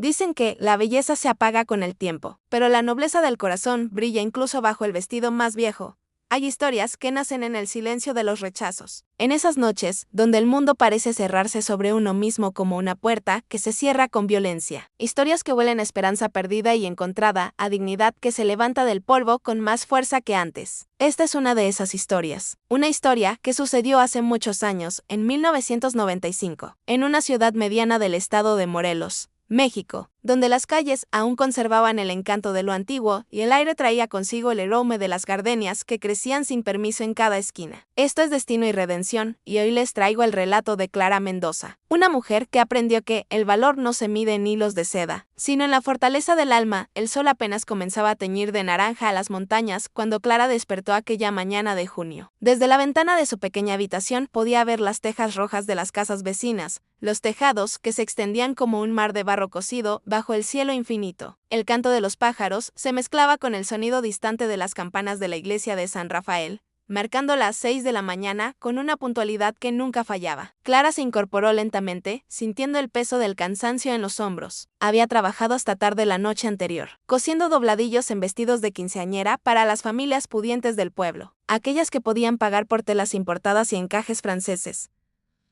Dicen que la belleza se apaga con el tiempo, pero la nobleza del corazón brilla incluso bajo el vestido más viejo. Hay historias que nacen en el silencio de los rechazos. En esas noches, donde el mundo parece cerrarse sobre uno mismo como una puerta que se cierra con violencia. Historias que huelen a esperanza perdida y encontrada, a dignidad que se levanta del polvo con más fuerza que antes. Esta es una de esas historias. Una historia que sucedió hace muchos años, en 1995, en una ciudad mediana del estado de Morelos, México, donde las calles aún conservaban el encanto de lo antiguo y el aire traía consigo el aroma de las gardenias que crecían sin permiso en cada esquina. Esto es Destino y Redención, y hoy les traigo el relato de Clara Mendoza, una mujer que aprendió que el valor no se mide en hilos de seda, sino en la fortaleza del alma. El sol apenas comenzaba a teñir de naranja a las montañas cuando Clara despertó aquella mañana de junio. Desde la ventana de su pequeña habitación podía ver las tejas rojas de las casas vecinas, los tejados que se extendían como un mar de barro cocido bajo el cielo infinito. El canto de los pájaros se mezclaba con el sonido distante de las campanas de la iglesia de San Rafael, marcando las 6 de la mañana con una puntualidad que nunca fallaba. Clara se incorporó lentamente, sintiendo el peso del cansancio en los hombros. Había trabajado hasta tarde la noche anterior, cosiendo dobladillos en vestidos de quinceañera para las familias pudientes del pueblo, aquellas que podían pagar por telas importadas y encajes franceses.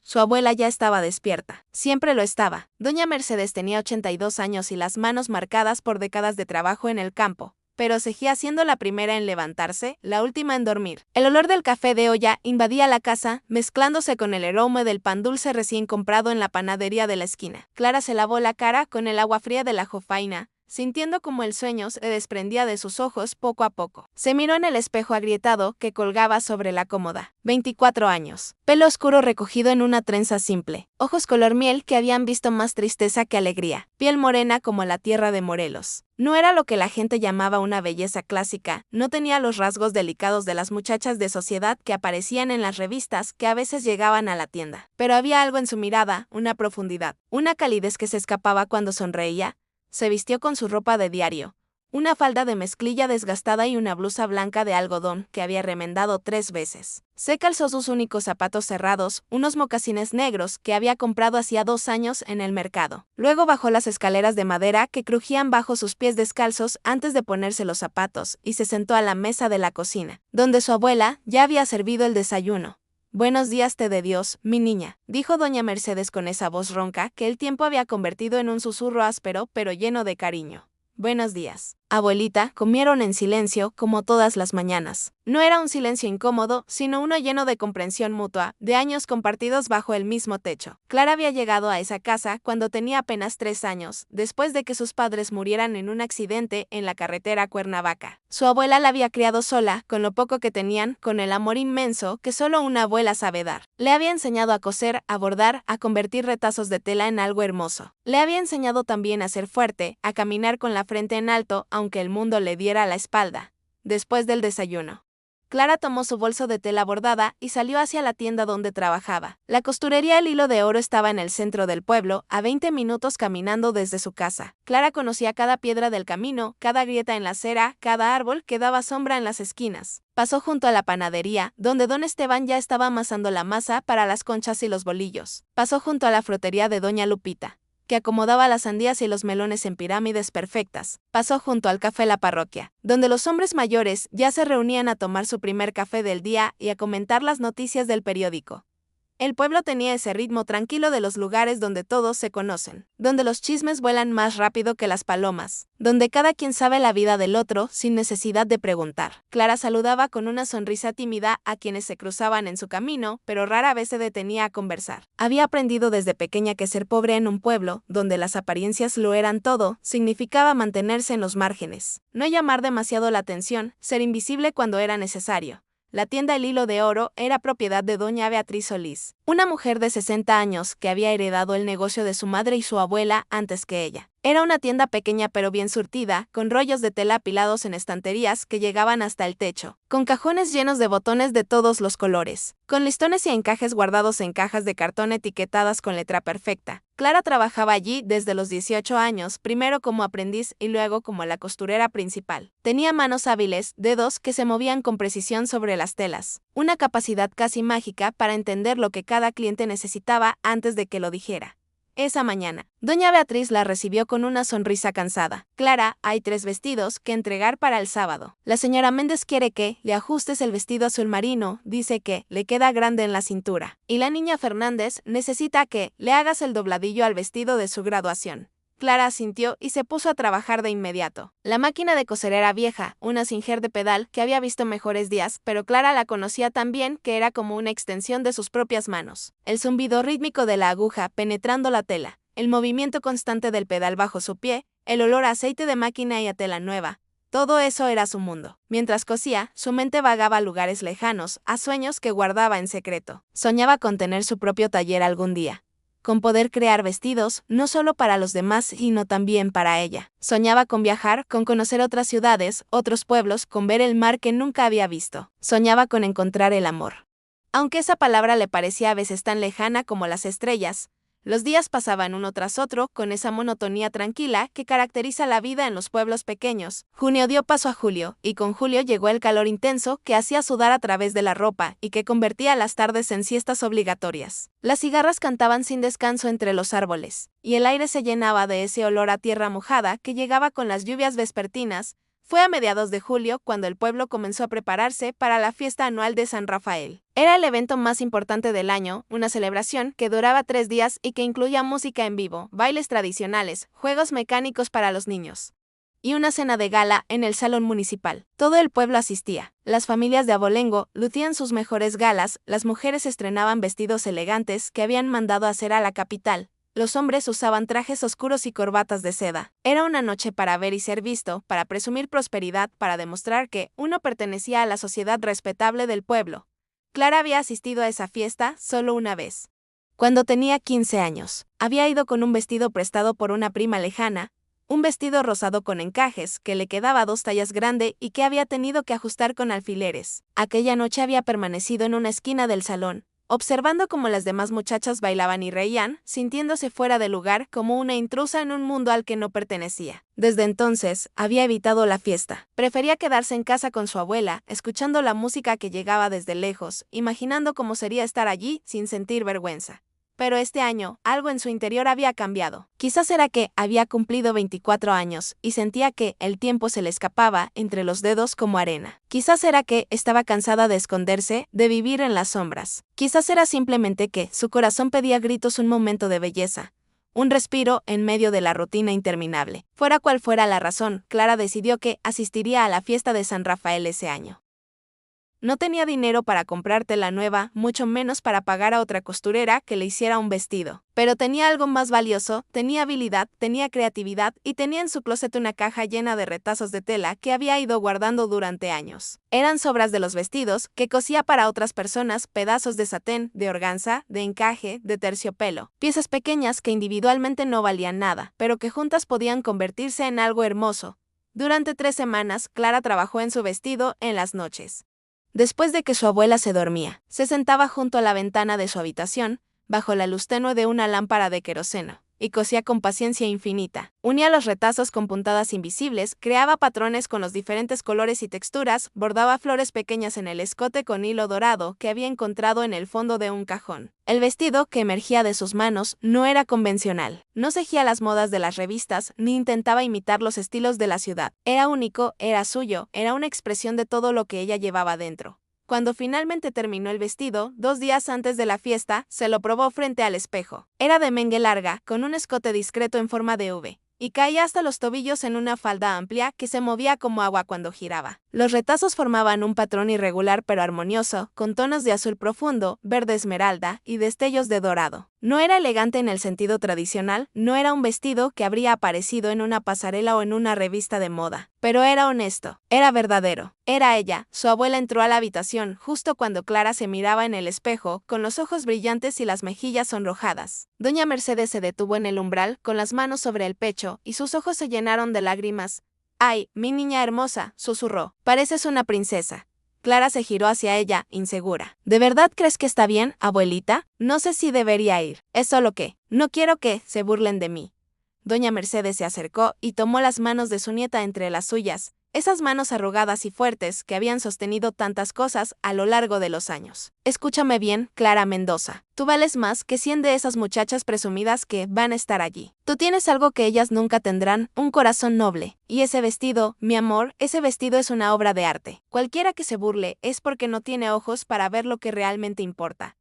Su abuela ya estaba despierta. Siempre lo estaba. Doña Mercedes tenía 82 años y las manos marcadas por décadas de trabajo en el campo, pero seguía siendo la primera en levantarse, la última en dormir. El olor del café de olla invadía la casa, mezclándose con el aroma del pan dulce recién comprado en la panadería de la esquina. Clara se lavó la cara con el agua fría de la jofaina, sintiendo como el sueño se desprendía de sus ojos poco a poco. Se miró en el espejo agrietado que colgaba sobre la cómoda. 24 años. Pelo oscuro recogido en una trenza simple. Ojos color miel que habían visto más tristeza que alegría. Piel morena como la tierra de Morelos. No era lo que la gente llamaba una belleza clásica, no tenía los rasgos delicados de las muchachas de sociedad que aparecían en las revistas que a veces llegaban a la tienda. Pero había algo en su mirada, una profundidad, una calidez que se escapaba cuando sonreía. Se vistió con su ropa de diario, una falda de mezclilla desgastada y una blusa blanca de algodón que había remendado 3 veces. Se calzó sus únicos zapatos cerrados, unos mocasines negros que había comprado hacía 2 años en el mercado. Luego bajó las escaleras de madera que crujían bajo sus pies descalzos antes de ponerse los zapatos y se sentó a la mesa de la cocina, donde su abuela ya había servido el desayuno. «Buenos días te dé Dios, mi niña», dijo doña Mercedes con esa voz ronca que el tiempo había convertido en un susurro áspero pero lleno de cariño. «Buenos días». Abuelita, comieron en silencio como todas las mañanas. No era un silencio incómodo, sino uno lleno de comprensión mutua, de años compartidos bajo el mismo techo. Clara había llegado a esa casa cuando tenía apenas 3 años, después de que sus padres murieran en un accidente en la carretera a Cuernavaca. Su abuela la había criado sola, con lo poco que tenían, con el amor inmenso que solo una abuela sabe dar. Le había enseñado a coser, a bordar, a convertir retazos de tela en algo hermoso. Le había enseñado también a ser fuerte, a caminar con la frente en alto, aunque el mundo le diera la espalda. Después del desayuno, Clara tomó su bolso de tela bordada y salió hacia la tienda donde trabajaba. La costurería El Hilo de Oro estaba en el centro del pueblo, a 20 minutos caminando desde su casa. Clara conocía cada piedra del camino, cada grieta en la acera, cada árbol que daba sombra en las esquinas. Pasó junto a la panadería, donde don Esteban ya estaba amasando la masa para las conchas y los bolillos. Pasó junto a la frutería de doña Lupita, que acomodaba las sandías y los melones en pirámides perfectas. Pasó junto al café La Parroquia, donde los hombres mayores ya se reunían a tomar su primer café del día y a comentar las noticias del periódico. El pueblo tenía ese ritmo tranquilo de los lugares donde todos se conocen, donde los chismes vuelan más rápido que las palomas, donde cada quien sabe la vida del otro sin necesidad de preguntar. Clara saludaba con una sonrisa tímida a quienes se cruzaban en su camino, pero rara vez se detenía a conversar. Había aprendido desde pequeña que ser pobre en un pueblo, donde las apariencias lo eran todo, significaba mantenerse en los márgenes, no llamar demasiado la atención, ser invisible cuando era necesario. La tienda El Hilo de Oro era propiedad de doña Beatriz Solís, una mujer de 60 años que había heredado el negocio de su madre y su abuela antes que ella. Era una tienda pequeña pero bien surtida, con rollos de tela apilados en estanterías que llegaban hasta el techo, con cajones llenos de botones de todos los colores, con listones y encajes guardados en cajas de cartón etiquetadas con letra perfecta. Clara trabajaba allí desde los 18 años, primero como aprendiz y luego como la costurera principal. Tenía manos hábiles, dedos que se movían con precisión sobre las telas, una capacidad casi mágica para entender lo que cada cliente necesitaba antes de que lo dijera. Esa mañana, doña Beatriz la recibió con una sonrisa cansada. Clara, hay 3 vestidos que entregar para el sábado. La señora Méndez quiere que le ajustes el vestido azul marino, dice que le queda grande en la cintura. Y la niña Fernández necesita que le hagas el dobladillo al vestido de su graduación. Clara asintió y se puso a trabajar de inmediato. La máquina de coser era vieja, una Singer de pedal que había visto mejores días, pero Clara la conocía tan bien que era como una extensión de sus propias manos. El zumbido rítmico de la aguja penetrando la tela, el movimiento constante del pedal bajo su pie, el olor a aceite de máquina y a tela nueva. Todo eso era su mundo. Mientras cosía, su mente vagaba a lugares lejanos, a sueños que guardaba en secreto. Soñaba con tener su propio taller algún día, con poder crear vestidos, no solo para los demás, sino también para ella. Soñaba con viajar, con conocer otras ciudades, otros pueblos, con ver el mar que nunca había visto. Soñaba con encontrar el amor. Aunque esa palabra le parecía a veces tan lejana como las estrellas, los días pasaban uno tras otro con esa monotonía tranquila que caracteriza la vida en los pueblos pequeños. Junio dio paso a julio, y con julio llegó el calor intenso que hacía sudar a través de la ropa y que convertía las tardes en siestas obligatorias. Las cigarras cantaban sin descanso entre los árboles, y el aire se llenaba de ese olor a tierra mojada que llegaba con las lluvias vespertinas. Fue a mediados de julio cuando el pueblo comenzó a prepararse para la fiesta anual de San Rafael. Era el evento más importante del año, una celebración que duraba 3 días y que incluía música en vivo, bailes tradicionales, juegos mecánicos para los niños y una cena de gala en el salón municipal. Todo el pueblo asistía. Las familias de abolengo lucían sus mejores galas, las mujeres estrenaban vestidos elegantes que habían mandado hacer a la capital. Los hombres usaban trajes oscuros y corbatas de seda. Era una noche para ver y ser visto, para presumir prosperidad, para demostrar que uno pertenecía a la sociedad respetable del pueblo. Clara había asistido a esa fiesta solo una vez. Cuando tenía 15 años, había ido con un vestido prestado por una prima lejana, un vestido rosado con encajes que le quedaba 2 tallas grande y que había tenido que ajustar con alfileres. Aquella noche había permanecido en una esquina del salón, observando cómo las demás muchachas bailaban y reían, sintiéndose fuera de lugar como una intrusa en un mundo al que no pertenecía. Desde entonces, había evitado la fiesta. Prefería quedarse en casa con su abuela, escuchando la música que llegaba desde lejos, imaginando cómo sería estar allí sin sentir vergüenza. Pero este año, algo en su interior había cambiado. Quizás era que había cumplido 24 años y sentía que el tiempo se le escapaba entre los dedos como arena. Quizás era que estaba cansada de esconderse, de vivir en las sombras. Quizás era simplemente que su corazón pedía a gritos un momento de belleza, un respiro en medio de la rutina interminable. Fuera cual fuera la razón, Clara decidió que asistiría a la fiesta de San Rafael ese año. No tenía dinero para comprar tela nueva, mucho menos para pagar a otra costurera que le hiciera un vestido. Pero tenía algo más valioso, tenía habilidad, tenía creatividad y tenía en su closet una caja llena de retazos de tela que había ido guardando durante años. Eran sobras de los vestidos que cosía para otras personas, pedazos de satén, de organza, de encaje, de terciopelo. Piezas pequeñas que individualmente no valían nada, pero que juntas podían convertirse en algo hermoso. Durante 3 semanas, Clara trabajó en su vestido en las noches. Después de que su abuela se dormía, se sentaba junto a la ventana de su habitación, bajo la luz tenue de una lámpara de queroseno, y cosía con paciencia infinita. Unía los retazos con puntadas invisibles, creaba patrones con los diferentes colores y texturas, bordaba flores pequeñas en el escote con hilo dorado que había encontrado en el fondo de un cajón. El vestido que emergía de sus manos no era convencional. No seguía las modas de las revistas, ni intentaba imitar los estilos de la ciudad. Era único, era suyo, era una expresión de todo lo que ella llevaba dentro. Cuando finalmente terminó el vestido, 2 días antes de la fiesta, se lo probó frente al espejo. Era de mengue larga, con un escote discreto en forma de V, y caía hasta los tobillos en una falda amplia que se movía como agua cuando giraba. Los retazos formaban un patrón irregular pero armonioso, con tonos de azul profundo, verde esmeralda y destellos de dorado. No era elegante en el sentido tradicional, no era un vestido que habría aparecido en una pasarela o en una revista de moda, pero era honesto, era verdadero. Era ella. Su abuela entró a la habitación justo cuando Clara se miraba en el espejo, con los ojos brillantes y las mejillas sonrojadas. Doña Mercedes se detuvo en el umbral, con las manos sobre el pecho, y sus ojos se llenaron de lágrimas. «Ay, mi niña hermosa», susurró, «pareces una princesa». Clara se giró hacia ella, insegura. «¿De verdad crees que está bien, abuelita? No sé si debería ir. Es solo que no quiero que se burlen de mí». Doña Mercedes se acercó y tomó las manos de su nieta entre las suyas, esas manos arrugadas y fuertes que habían sostenido tantas cosas a lo largo de los años. Escúchame bien, Clara Mendoza. Tú vales más que 100 de esas muchachas presumidas que van a estar allí. Tú tienes algo que ellas nunca tendrán, un corazón noble. Y ese vestido, mi amor, ese vestido es una obra de arte. Cualquiera que se burle es porque no tiene ojos para ver lo que realmente importa.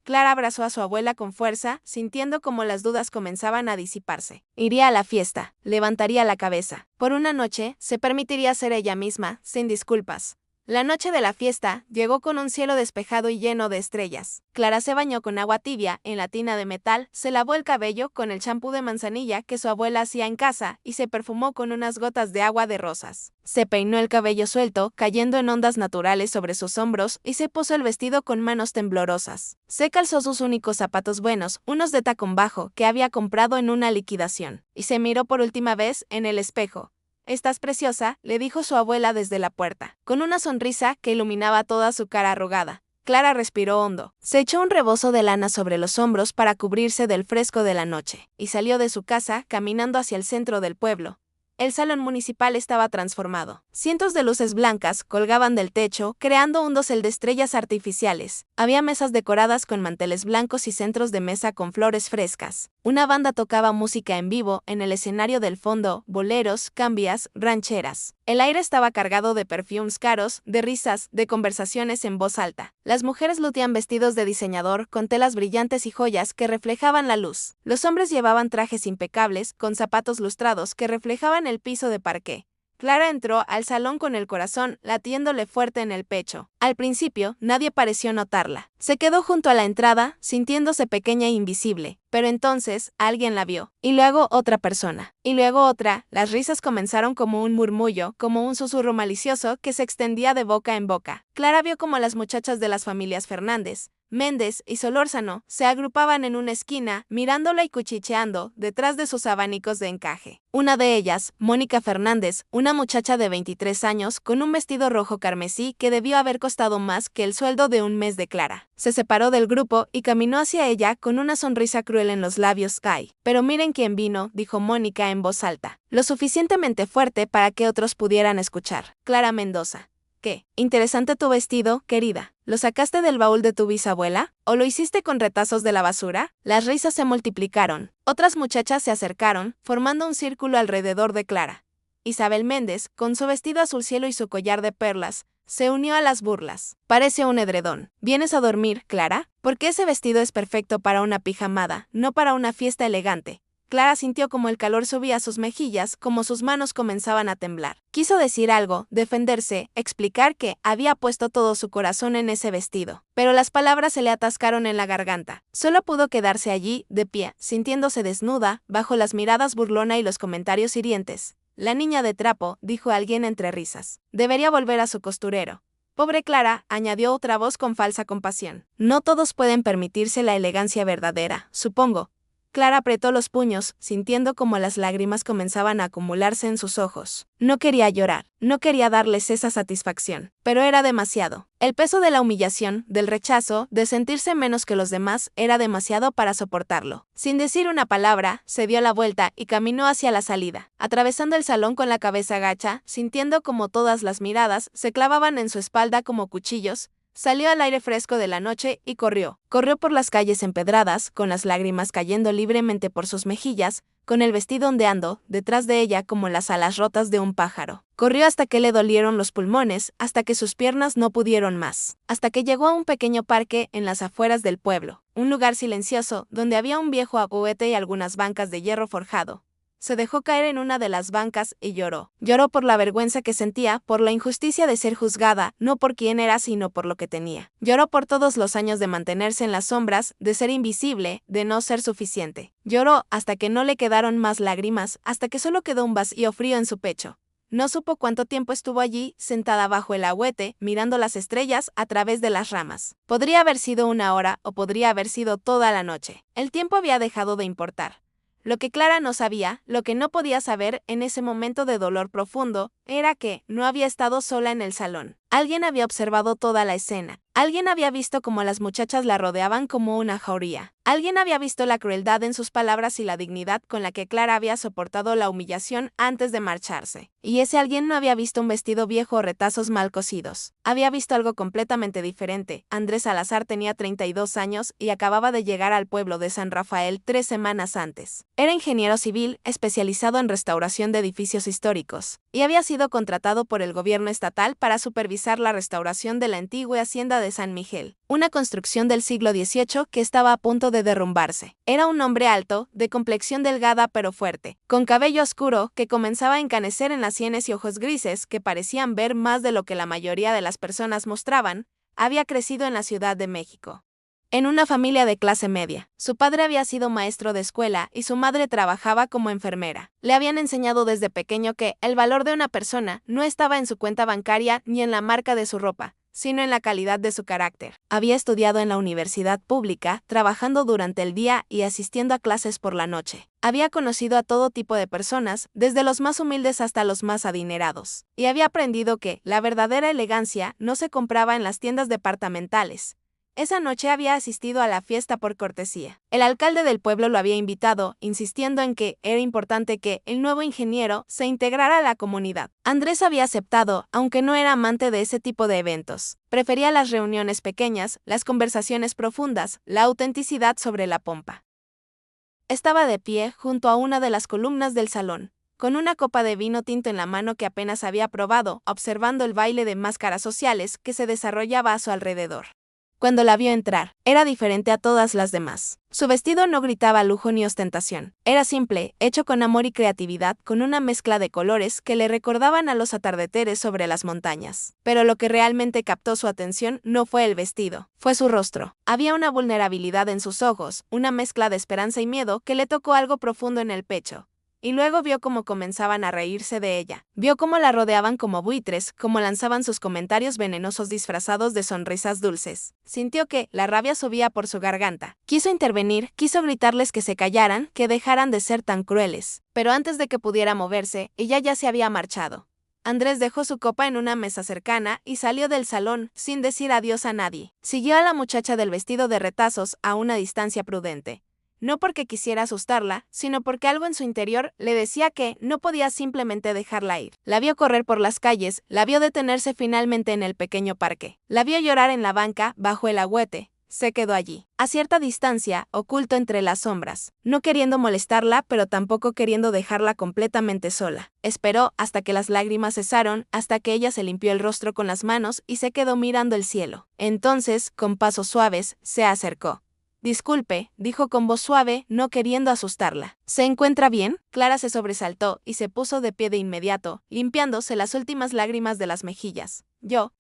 Clara abrazó a su abuela con fuerza, sintiendo como las dudas comenzaban a disiparse. Iría a la fiesta, levantaría la cabeza. Por una noche, se permitiría ser ella misma, sin disculpas. La noche de la fiesta llegó con un cielo despejado y lleno de estrellas. Clara se bañó con agua tibia en la tina de metal, se lavó el cabello con el champú de manzanilla que su abuela hacía en casa y se perfumó con unas gotas de agua de rosas. Se peinó el cabello suelto, cayendo en ondas naturales sobre sus hombros y se puso el vestido con manos temblorosas. Se calzó sus únicos zapatos buenos, unos de tacón bajo que había comprado en una liquidación, y se miró por última vez en el espejo. «Estás preciosa», le dijo su abuela desde la puerta, con una sonrisa que iluminaba toda su cara arrugada. Clara respiró hondo, se echó un rebozo de lana sobre los hombros para cubrirse del fresco de la noche, y salió de su casa caminando hacia el centro del pueblo. El salón municipal estaba transformado. Cientos de luces blancas colgaban del techo, creando un dosel de estrellas artificiales. Había mesas decoradas con manteles blancos y centros de mesa con flores frescas. Una banda tocaba música en vivo en el escenario del fondo, boleros, cambias, rancheras. El aire estaba cargado de perfumes caros, de risas, de conversaciones en voz alta. Las mujeres lucían vestidos de diseñador con telas brillantes y joyas que reflejaban la luz. Los hombres llevaban trajes impecables, con zapatos lustrados que reflejaban el piso de parqué. Clara entró al salón con el corazón latiéndole fuerte en el pecho. Al principio, nadie pareció notarla. Se quedó junto a la entrada, sintiéndose pequeña e invisible, pero entonces alguien la vio, y luego otra persona, y luego otra. Las risas comenzaron como un murmullo, como un susurro malicioso que se extendía de boca en boca. Clara vio como las muchachas de las familias Fernández, Méndez y Solórzano se agrupaban en una esquina, mirándola y cuchicheando detrás de sus abanicos de encaje. Una de ellas, Mónica Fernández, una muchacha de 23 años con un vestido rojo carmesí que debió haber costado más que el sueldo de un mes de Clara. Se separó del grupo y caminó hacia ella con una sonrisa cruel en los labios. «Ay, pero miren quién vino», dijo Mónica en voz alta, lo suficientemente fuerte para que otros pudieran escuchar. «Clara Mendoza». «¿Qué? Interesante tu vestido, querida. ¿Lo sacaste del baúl de tu bisabuela? ¿O lo hiciste con retazos de la basura?» Las risas se multiplicaron. Otras muchachas se acercaron, formando un círculo alrededor de Clara. Isabel Méndez, con su vestido azul cielo y su collar de perlas, se unió a las burlas. «Parece un edredón. ¿Vienes a dormir, Clara? Porque ese vestido es perfecto para una pijamada, no para una fiesta elegante». Clara sintió como el calor subía a sus mejillas, como sus manos comenzaban a temblar. Quiso decir algo, defenderse, explicar que había puesto todo su corazón en ese vestido, pero las palabras se le atascaron en la garganta. Solo pudo quedarse allí, de pie, sintiéndose desnuda, bajo las miradas burlona y los comentarios hirientes. «La niña de trapo», dijo alguien entre risas. «Debería volver a su costurero». «Pobre Clara», añadió otra voz con falsa compasión. «No todos pueden permitirse la elegancia verdadera, supongo». Clara apretó los puños, sintiendo como las lágrimas comenzaban a acumularse en sus ojos. No quería llorar, no quería darles esa satisfacción, pero era demasiado. El peso de la humillación, del rechazo, de sentirse menos que los demás, era demasiado para soportarlo. Sin decir una palabra, se dio la vuelta y caminó hacia la salida, atravesando el salón con la cabeza gacha, sintiendo como todas las miradas se clavaban en su espalda como cuchillos. Salió al aire fresco de la noche y corrió. Corrió por las calles empedradas, con las lágrimas cayendo libremente por sus mejillas, con el vestido ondeando detrás de ella como las alas rotas de un pájaro. Corrió hasta que le dolieron los pulmones, hasta que sus piernas no pudieron más, hasta que llegó a un pequeño parque en las afueras del pueblo, un lugar silencioso donde había un viejo ahuete y algunas bancas de hierro forjado. Se dejó caer en una de las bancas y lloró. Lloró por la vergüenza que sentía, por la injusticia de ser juzgada, no por quién era sino por lo que tenía. Lloró por todos los años de mantenerse en las sombras, de ser invisible, de no ser suficiente. Lloró hasta que no le quedaron más lágrimas, hasta que solo quedó un vacío frío en su pecho. No supo cuánto tiempo estuvo allí, sentada bajo el ahuete, mirando las estrellas a través de las ramas. Podría haber sido una hora o podría haber sido toda la noche. El tiempo había dejado de importar. Lo que Clara no sabía, lo que no podía saber en ese momento de dolor profundo, era que no había estado sola en el salón. Alguien había observado toda la escena. Alguien había visto cómo las muchachas la rodeaban como una jauría. Alguien había visto la crueldad en sus palabras y la dignidad con la que Clara había soportado la humillación antes de marcharse. Y ese alguien no había visto un vestido viejo o retazos mal cosidos. Había visto algo completamente diferente. Andrés Salazar tenía 32 años y acababa de llegar al pueblo de San Rafael 3 semanas antes. Era ingeniero civil, especializado en restauración de edificios históricos, y había sido contratado por el gobierno estatal para supervisar la restauración de la antigua hacienda de San Miguel, una construcción del siglo XVIII que estaba a punto de derrumbarse. Era un hombre alto, de complexión delgada pero fuerte, con cabello oscuro que comenzaba a encanecer en las sienes y ojos grises que parecían ver más de lo que la mayoría de las personas mostraban. Había crecido en la Ciudad de México, en una familia de clase media. Su padre había sido maestro de escuela y su madre trabajaba como enfermera. Le habían enseñado desde pequeño que el valor de una persona no estaba en su cuenta bancaria ni en la marca de su ropa, sino en la calidad de su carácter. Había estudiado en la universidad pública, trabajando durante el día y asistiendo a clases por la noche. Había conocido a todo tipo de personas, desde los más humildes hasta los más adinerados, y había aprendido que la verdadera elegancia no se compraba en las tiendas departamentales. Esa noche había asistido a la fiesta por cortesía. El alcalde del pueblo lo había invitado, insistiendo en que era importante que el nuevo ingeniero se integrara a la comunidad. Andrés había aceptado, aunque no era amante de ese tipo de eventos. Prefería las reuniones pequeñas, las conversaciones profundas, la autenticidad sobre la pompa. Estaba de pie junto a una de las columnas del salón, con una copa de vino tinto en la mano que apenas había probado, observando el baile de máscaras sociales que se desarrollaba a su alrededor. Cuando la vio entrar, era diferente a todas las demás. Su vestido no gritaba lujo ni ostentación. Era simple, hecho con amor y creatividad, con una mezcla de colores que le recordaban a los atardeceres sobre las montañas. Pero lo que realmente captó su atención no fue el vestido, fue su rostro. Había una vulnerabilidad en sus ojos, una mezcla de esperanza y miedo que le tocó algo profundo en el pecho. Y luego vio cómo comenzaban a reírse de ella. Vio cómo la rodeaban como buitres, cómo lanzaban sus comentarios venenosos disfrazados de sonrisas dulces. Sintió que la rabia subía por su garganta. Quiso intervenir, quiso gritarles que se callaran, que dejaran de ser tan crueles. Pero antes de que pudiera moverse, ella ya se había marchado. Andrés dejó su copa en una mesa cercana y salió del salón, sin decir adiós a nadie. Siguió a la muchacha del vestido de retazos a una distancia prudente. No porque quisiera asustarla, sino porque algo en su interior le decía que no podía simplemente dejarla ir. La vio correr por las calles, la vio detenerse finalmente en el pequeño parque. La vio llorar en la banca, bajo el agüete. Se quedó allí, a cierta distancia, oculto entre las sombras, no queriendo molestarla, pero tampoco queriendo dejarla completamente sola. Esperó hasta que las lágrimas cesaron, hasta que ella se limpió el rostro con las manos y se quedó mirando el cielo. Entonces, con pasos suaves, se acercó. «Disculpe», dijo con voz suave, no queriendo asustarla. «¿Se encuentra bien?» Clara se sobresaltó y se puso de pie de inmediato, limpiándose las últimas lágrimas de las mejillas.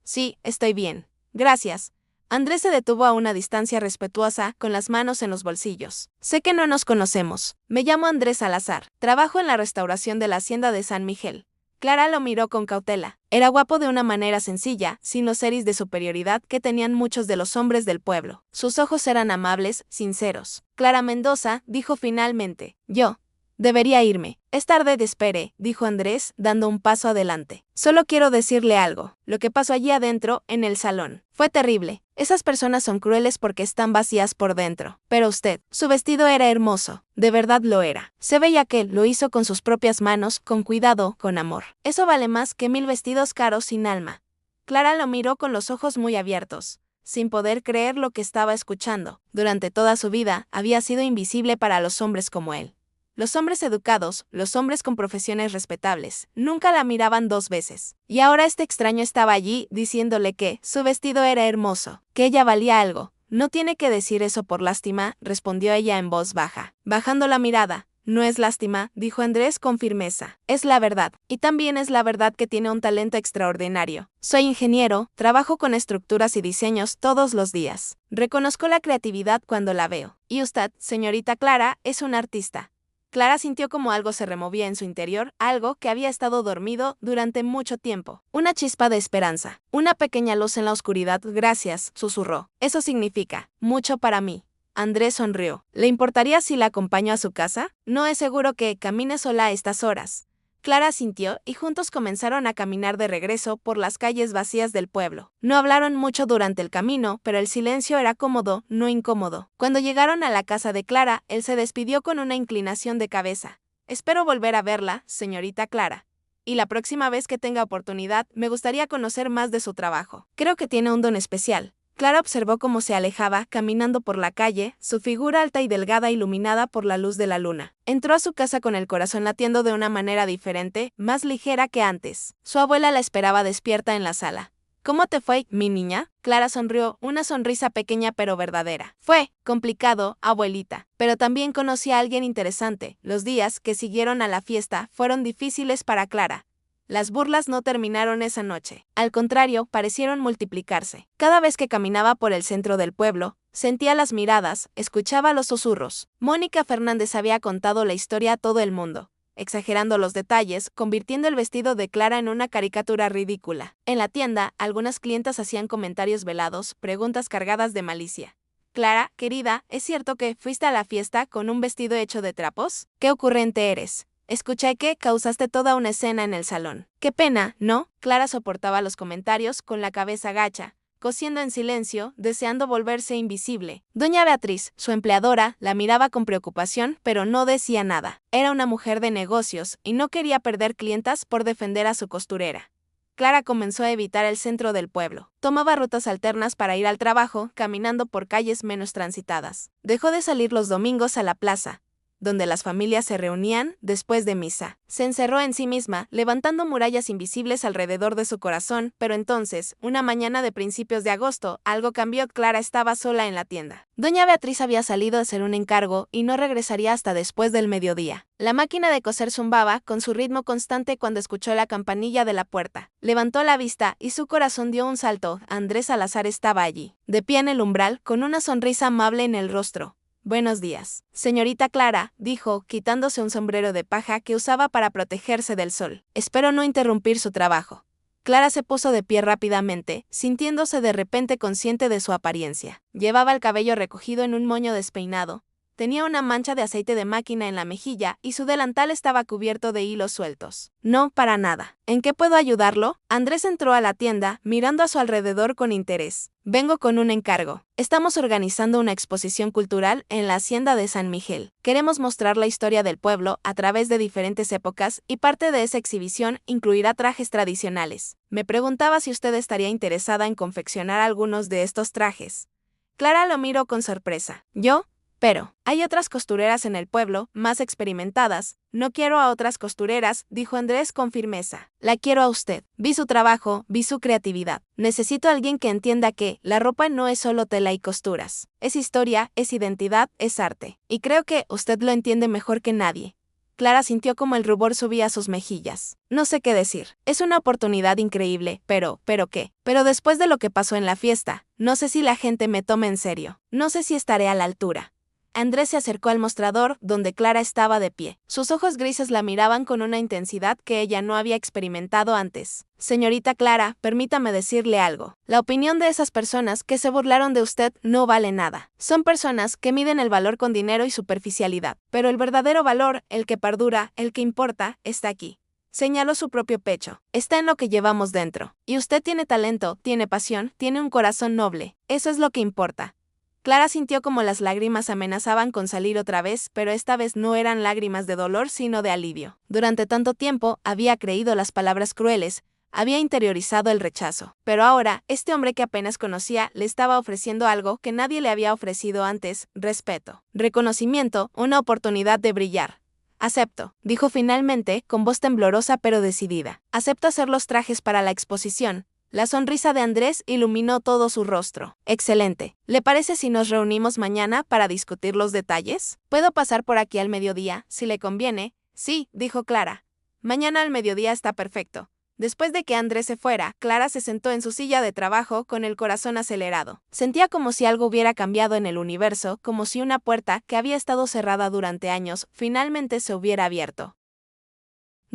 «Sí, estoy bien. Gracias». Andrés se detuvo a una distancia respetuosa, con las manos en los bolsillos. «Sé que no nos conocemos. Me llamo Andrés Salazar. Trabajo en la restauración de la hacienda de San Miguel». Clara lo miró con cautela. Era guapo de una manera sencilla, sin los eris de superioridad que tenían muchos de los hombres del pueblo. Sus ojos eran amables, sinceros. «Clara Mendoza», dijo finalmente. «Yo debería irme. Es tarde, espere», dijo Andrés, dando un paso adelante. «Solo quiero decirle algo. Lo que pasó allí adentro, en el salón, fue terrible. Esas personas son crueles porque están vacías por dentro. Pero usted, su vestido era hermoso. De verdad lo era. Se veía que lo hizo con sus propias manos, con cuidado, con amor. Eso vale más que 1000 vestidos caros sin alma». Clara lo miró con los ojos muy abiertos, sin poder creer lo que estaba escuchando. Durante toda su vida, había sido invisible para los hombres como él. Los hombres educados, los hombres con profesiones respetables, nunca la miraban 2 veces. Y ahora este extraño estaba allí, diciéndole que su vestido era hermoso, que ella valía algo. «No tiene que decir eso por lástima», respondió ella en voz baja, bajando la mirada. «No es lástima», dijo Andrés con firmeza. «Es la verdad. Y también es la verdad que tiene un talento extraordinario. Soy ingeniero, trabajo con estructuras y diseños todos los días. Reconozco la creatividad cuando la veo. Y usted, señorita Clara, es una artista». Clara sintió como algo se removía en su interior, algo que había estado dormido durante mucho tiempo. Una chispa de esperanza, una pequeña luz en la oscuridad. «Gracias», susurró. «Eso significa mucho para mí». Andrés sonrió. «¿Le importaría si la acompaño a su casa? No es seguro que camine sola a estas horas». Clara asintió y juntos comenzaron a caminar de regreso por las calles vacías del pueblo. No hablaron mucho durante el camino, pero el silencio era cómodo, no incómodo. Cuando llegaron a la casa de Clara, él se despidió con una inclinación de cabeza. Espero volver a verla, señorita Clara. Y la próxima vez que tenga oportunidad, me gustaría conocer más de su trabajo. Creo que tiene un don especial. Clara observó cómo se alejaba, caminando por la calle, su figura alta y delgada iluminada por la luz de la luna. Entró a su casa con el corazón latiendo de una manera diferente, más ligera que antes. Su abuela la esperaba despierta en la sala. ¿Cómo te fue, mi niña? Clara sonrió, una sonrisa pequeña pero verdadera. Fue complicado, abuelita, pero también conocí a alguien interesante. Los días que siguieron a la fiesta fueron difíciles para Clara. Las burlas no terminaron esa noche. Al contrario, parecieron multiplicarse. Cada vez que caminaba por el centro del pueblo, sentía las miradas, escuchaba los susurros. Mónica Fernández había contado la historia a todo el mundo, exagerando los detalles, convirtiendo el vestido de Clara en una caricatura ridícula. En la tienda, algunas clientas hacían comentarios velados, preguntas cargadas de malicia. Clara, querida, ¿es cierto que fuiste a la fiesta con un vestido hecho de trapos? ¡Qué ocurrente eres! Escuché que causaste toda una escena en el salón. ¡Qué pena!, ¿no? Clara soportaba los comentarios con la cabeza gacha, cosiendo en silencio, deseando volverse invisible. Doña Beatriz, su empleadora, la miraba con preocupación, pero no decía nada. Era una mujer de negocios y no quería perder clientas por defender a su costurera. Clara comenzó a evitar el centro del pueblo. Tomaba rutas alternas para ir al trabajo, caminando por calles menos transitadas. Dejó de salir los domingos a la plaza, donde las familias se reunían después de misa. Se encerró en sí misma, levantando murallas invisibles alrededor de su corazón, pero entonces, una mañana de principios de agosto, algo cambió. Clara estaba sola en la tienda. Doña Beatriz había salido a hacer un encargo y no regresaría hasta después del mediodía. La máquina de coser zumbaba con su ritmo constante cuando escuchó la campanilla de la puerta. Levantó la vista y su corazón dio un salto. Andrés Salazar estaba allí, de pie en el umbral, con una sonrisa amable en el rostro. Buenos días, señorita Clara, dijo, quitándose un sombrero de paja que usaba para protegerse del sol. Espero no interrumpir su trabajo. Clara se puso de pie rápidamente, sintiéndose de repente consciente de su apariencia. Llevaba el cabello recogido en un moño despeinado. Tenía una mancha de aceite de máquina en la mejilla y su delantal estaba cubierto de hilos sueltos. No, para nada. ¿En qué puedo ayudarlo? Andrés entró a la tienda, mirando a su alrededor con interés. Vengo con un encargo. Estamos organizando una exposición cultural en la hacienda de San Miguel. Queremos mostrar la historia del pueblo a través de diferentes épocas y parte de esa exhibición incluirá trajes tradicionales. Me preguntaba si usted estaría interesada en confeccionar algunos de estos trajes. Clara lo miró con sorpresa. ¿Yo? Pero, hay otras costureras en el pueblo, más experimentadas. No quiero a otras costureras, dijo Andrés con firmeza. La quiero a usted. Vi su trabajo, vi su creatividad. Necesito a alguien que entienda que la ropa no es solo tela y costuras. Es historia, es identidad, es arte. Y creo que usted lo entiende mejor que nadie. Clara sintió como el rubor subía a sus mejillas. No sé qué decir. Es una oportunidad increíble, ¿pero qué? Pero después de lo que pasó en la fiesta, no sé si la gente me tome en serio. No sé si estaré a la altura. Andrés se acercó al mostrador, donde Clara estaba de pie. Sus ojos grises la miraban con una intensidad que ella no había experimentado antes. Señorita Clara, permítame decirle algo. La opinión de esas personas que se burlaron de usted no vale nada. Son personas que miden el valor con dinero y superficialidad. Pero el verdadero valor, el que perdura, el que importa, está aquí. Señaló su propio pecho. Está en lo que llevamos dentro. Y usted tiene talento, tiene pasión, tiene un corazón noble. Eso es lo que importa. Clara sintió como las lágrimas amenazaban con salir otra vez, pero esta vez no eran lágrimas de dolor sino de alivio. Durante tanto tiempo había creído las palabras crueles, había interiorizado el rechazo. Pero ahora, este hombre que apenas conocía le estaba ofreciendo algo que nadie le había ofrecido antes: respeto, reconocimiento, una oportunidad de brillar. Acepto, dijo finalmente, con voz temblorosa pero decidida. Acepto hacer los trajes para la exposición. La sonrisa de Andrés iluminó todo su rostro. Excelente. ¿Le parece si nos reunimos mañana para discutir los detalles? ¿Puedo pasar por aquí al mediodía, si le conviene? Sí, dijo Clara. Mañana al mediodía está perfecto. Después de que Andrés se fuera, Clara se sentó en su silla de trabajo con el corazón acelerado. Sentía como si algo hubiera cambiado en el universo, como si una puerta que había estado cerrada durante años finalmente se hubiera abierto.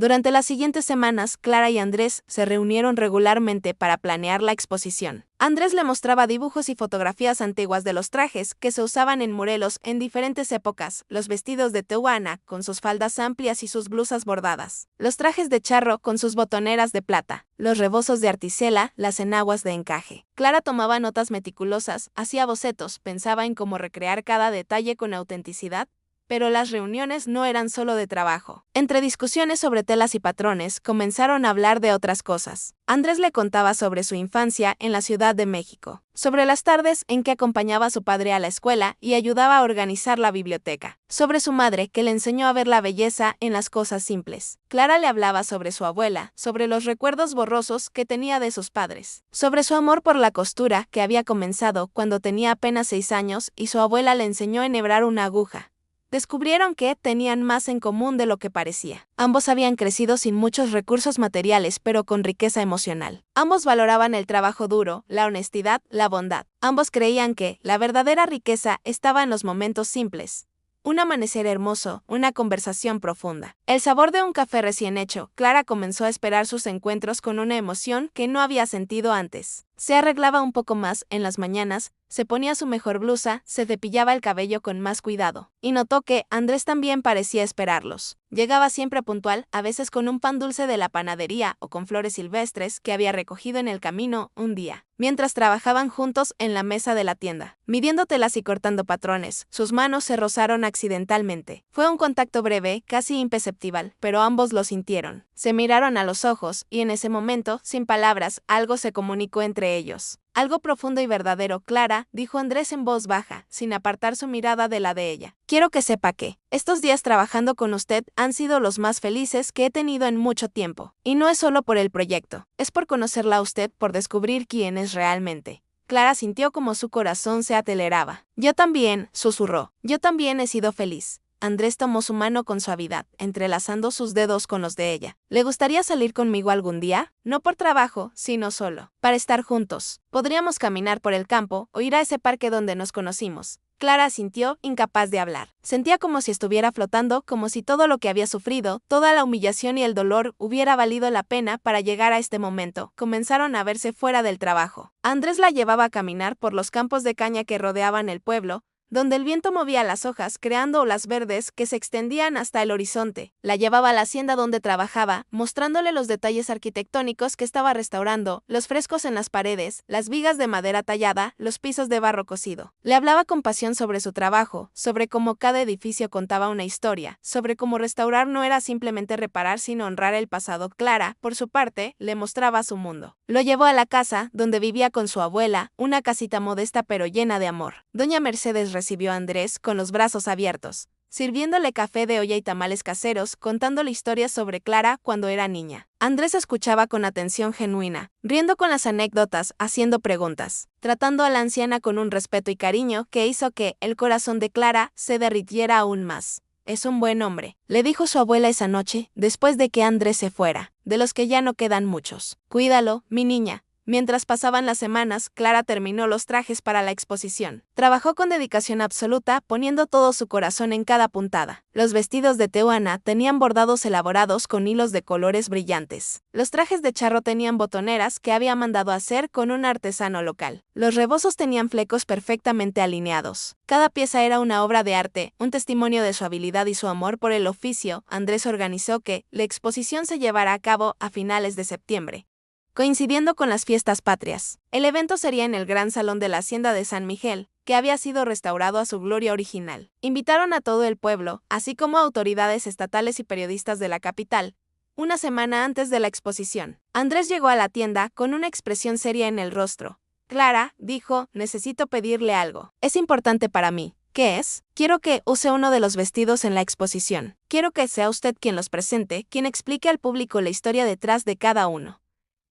Durante las siguientes semanas, Clara y Andrés se reunieron regularmente para planear la exposición. Andrés le mostraba dibujos y fotografías antiguas de los trajes que se usaban en Morelos en diferentes épocas, los vestidos de Tehuana, con sus faldas amplias y sus blusas bordadas, los trajes de charro con sus botoneras de plata, los rebozos de articela, las enaguas de encaje. Clara tomaba notas meticulosas, hacía bocetos, pensaba en cómo recrear cada detalle con autenticidad, pero las reuniones no eran solo de trabajo. Entre discusiones sobre telas y patrones, comenzaron a hablar de otras cosas. Andrés le contaba sobre su infancia en la Ciudad de México, sobre las tardes en que acompañaba a su padre a la escuela y ayudaba a organizar la biblioteca, sobre su madre que le enseñó a ver la belleza en las cosas simples. Clara le hablaba sobre su abuela, sobre los recuerdos borrosos que tenía de sus padres, sobre su amor por la costura que había comenzado cuando tenía apenas 6 años y su abuela le enseñó a enhebrar una aguja. Descubrieron que tenían más en común de lo que parecía. Ambos habían crecido sin muchos recursos materiales, pero con riqueza emocional. Ambos valoraban el trabajo duro, la honestidad, la bondad. Ambos creían que la verdadera riqueza estaba en los momentos simples. Un amanecer hermoso, una conversación profunda. El sabor de un café recién hecho. Clara comenzó a esperar sus encuentros con una emoción que no había sentido antes. Se arreglaba un poco más en las mañanas, se ponía su mejor blusa, se cepillaba el cabello con más cuidado, y notó que Andrés también parecía esperarlos. Llegaba siempre puntual, a veces con un pan dulce de la panadería o con flores silvestres que había recogido en el camino un día, mientras trabajaban juntos en la mesa de la tienda, midiendo telas y cortando patrones. Sus manos se rozaron accidentalmente. Fue un contacto breve, casi imperceptible, pero ambos lo sintieron. Se miraron a los ojos, y en ese momento, sin palabras, algo se comunicó entre ellos. Algo profundo y verdadero. Clara, dijo Andrés en voz baja, sin apartar su mirada de la de ella. Quiero que sepa que estos días trabajando con usted han sido los más felices que he tenido en mucho tiempo. Y no es solo por el proyecto, es por conocerla a usted, por descubrir quién es realmente. Clara sintió como su corazón se aceleraba. Yo también, susurró. Yo también he sido feliz. Andrés tomó su mano con suavidad, entrelazando sus dedos con los de ella. ¿Le gustaría salir conmigo algún día? No por trabajo, sino solo, para estar juntos. Podríamos caminar por el campo o ir a ese parque donde nos conocimos. Clara sintió, incapaz de hablar. Sentía como si estuviera flotando, como si todo lo que había sufrido, toda la humillación y el dolor hubiera valido la pena para llegar a este momento. Comenzaron a verse fuera del trabajo. Andrés la llevaba a caminar por los campos de caña que rodeaban el pueblo, donde el viento movía las hojas creando olas verdes que se extendían hasta el horizonte. La llevaba a la hacienda donde trabajaba, mostrándole los detalles arquitectónicos que estaba restaurando, los frescos en las paredes, las vigas de madera tallada, los pisos de barro cocido. Le hablaba con pasión sobre su trabajo, sobre cómo cada edificio contaba una historia, sobre cómo restaurar no era simplemente reparar sino honrar el pasado. Clara, por su parte, le mostraba su mundo. Lo llevó a la casa, donde vivía con su abuela, una casita modesta pero llena de amor. Doña Mercedes recibió a Andrés con los brazos abiertos, sirviéndole café de olla y tamales caseros, contándole historias sobre Clara cuando era niña. Andrés escuchaba con atención genuina, riendo con las anécdotas, haciendo preguntas, tratando a la anciana con un respeto y cariño que hizo que el corazón de Clara se derritiera aún más. Es un buen hombre, le dijo su abuela esa noche, después de que Andrés se fuera, de los que ya no quedan muchos. Cuídalo, mi niña. Mientras pasaban las semanas, Clara terminó los trajes para la exposición. Trabajó con dedicación absoluta, poniendo todo su corazón en cada puntada. Los vestidos de Tehuana tenían bordados elaborados con hilos de colores brillantes. Los trajes de charro tenían botoneras que había mandado hacer con un artesano local. Los rebozos tenían flecos perfectamente alineados. Cada pieza era una obra de arte, un testimonio de su habilidad y su amor por el oficio. Andrés organizó que la exposición se llevara a cabo a finales de septiembre, coincidiendo con las fiestas patrias. El evento sería en el gran salón de la hacienda de San Miguel, que había sido restaurado a su gloria original. Invitaron a todo el pueblo, así como a autoridades estatales y periodistas de la capital, una semana antes de la exposición. Andrés llegó a la tienda con una expresión seria en el rostro. Clara, dijo, necesito pedirle algo. Es importante para mí. ¿Qué es? Quiero que use uno de los vestidos en la exposición. Quiero que sea usted quien los presente, quien explique al público la historia detrás de cada uno.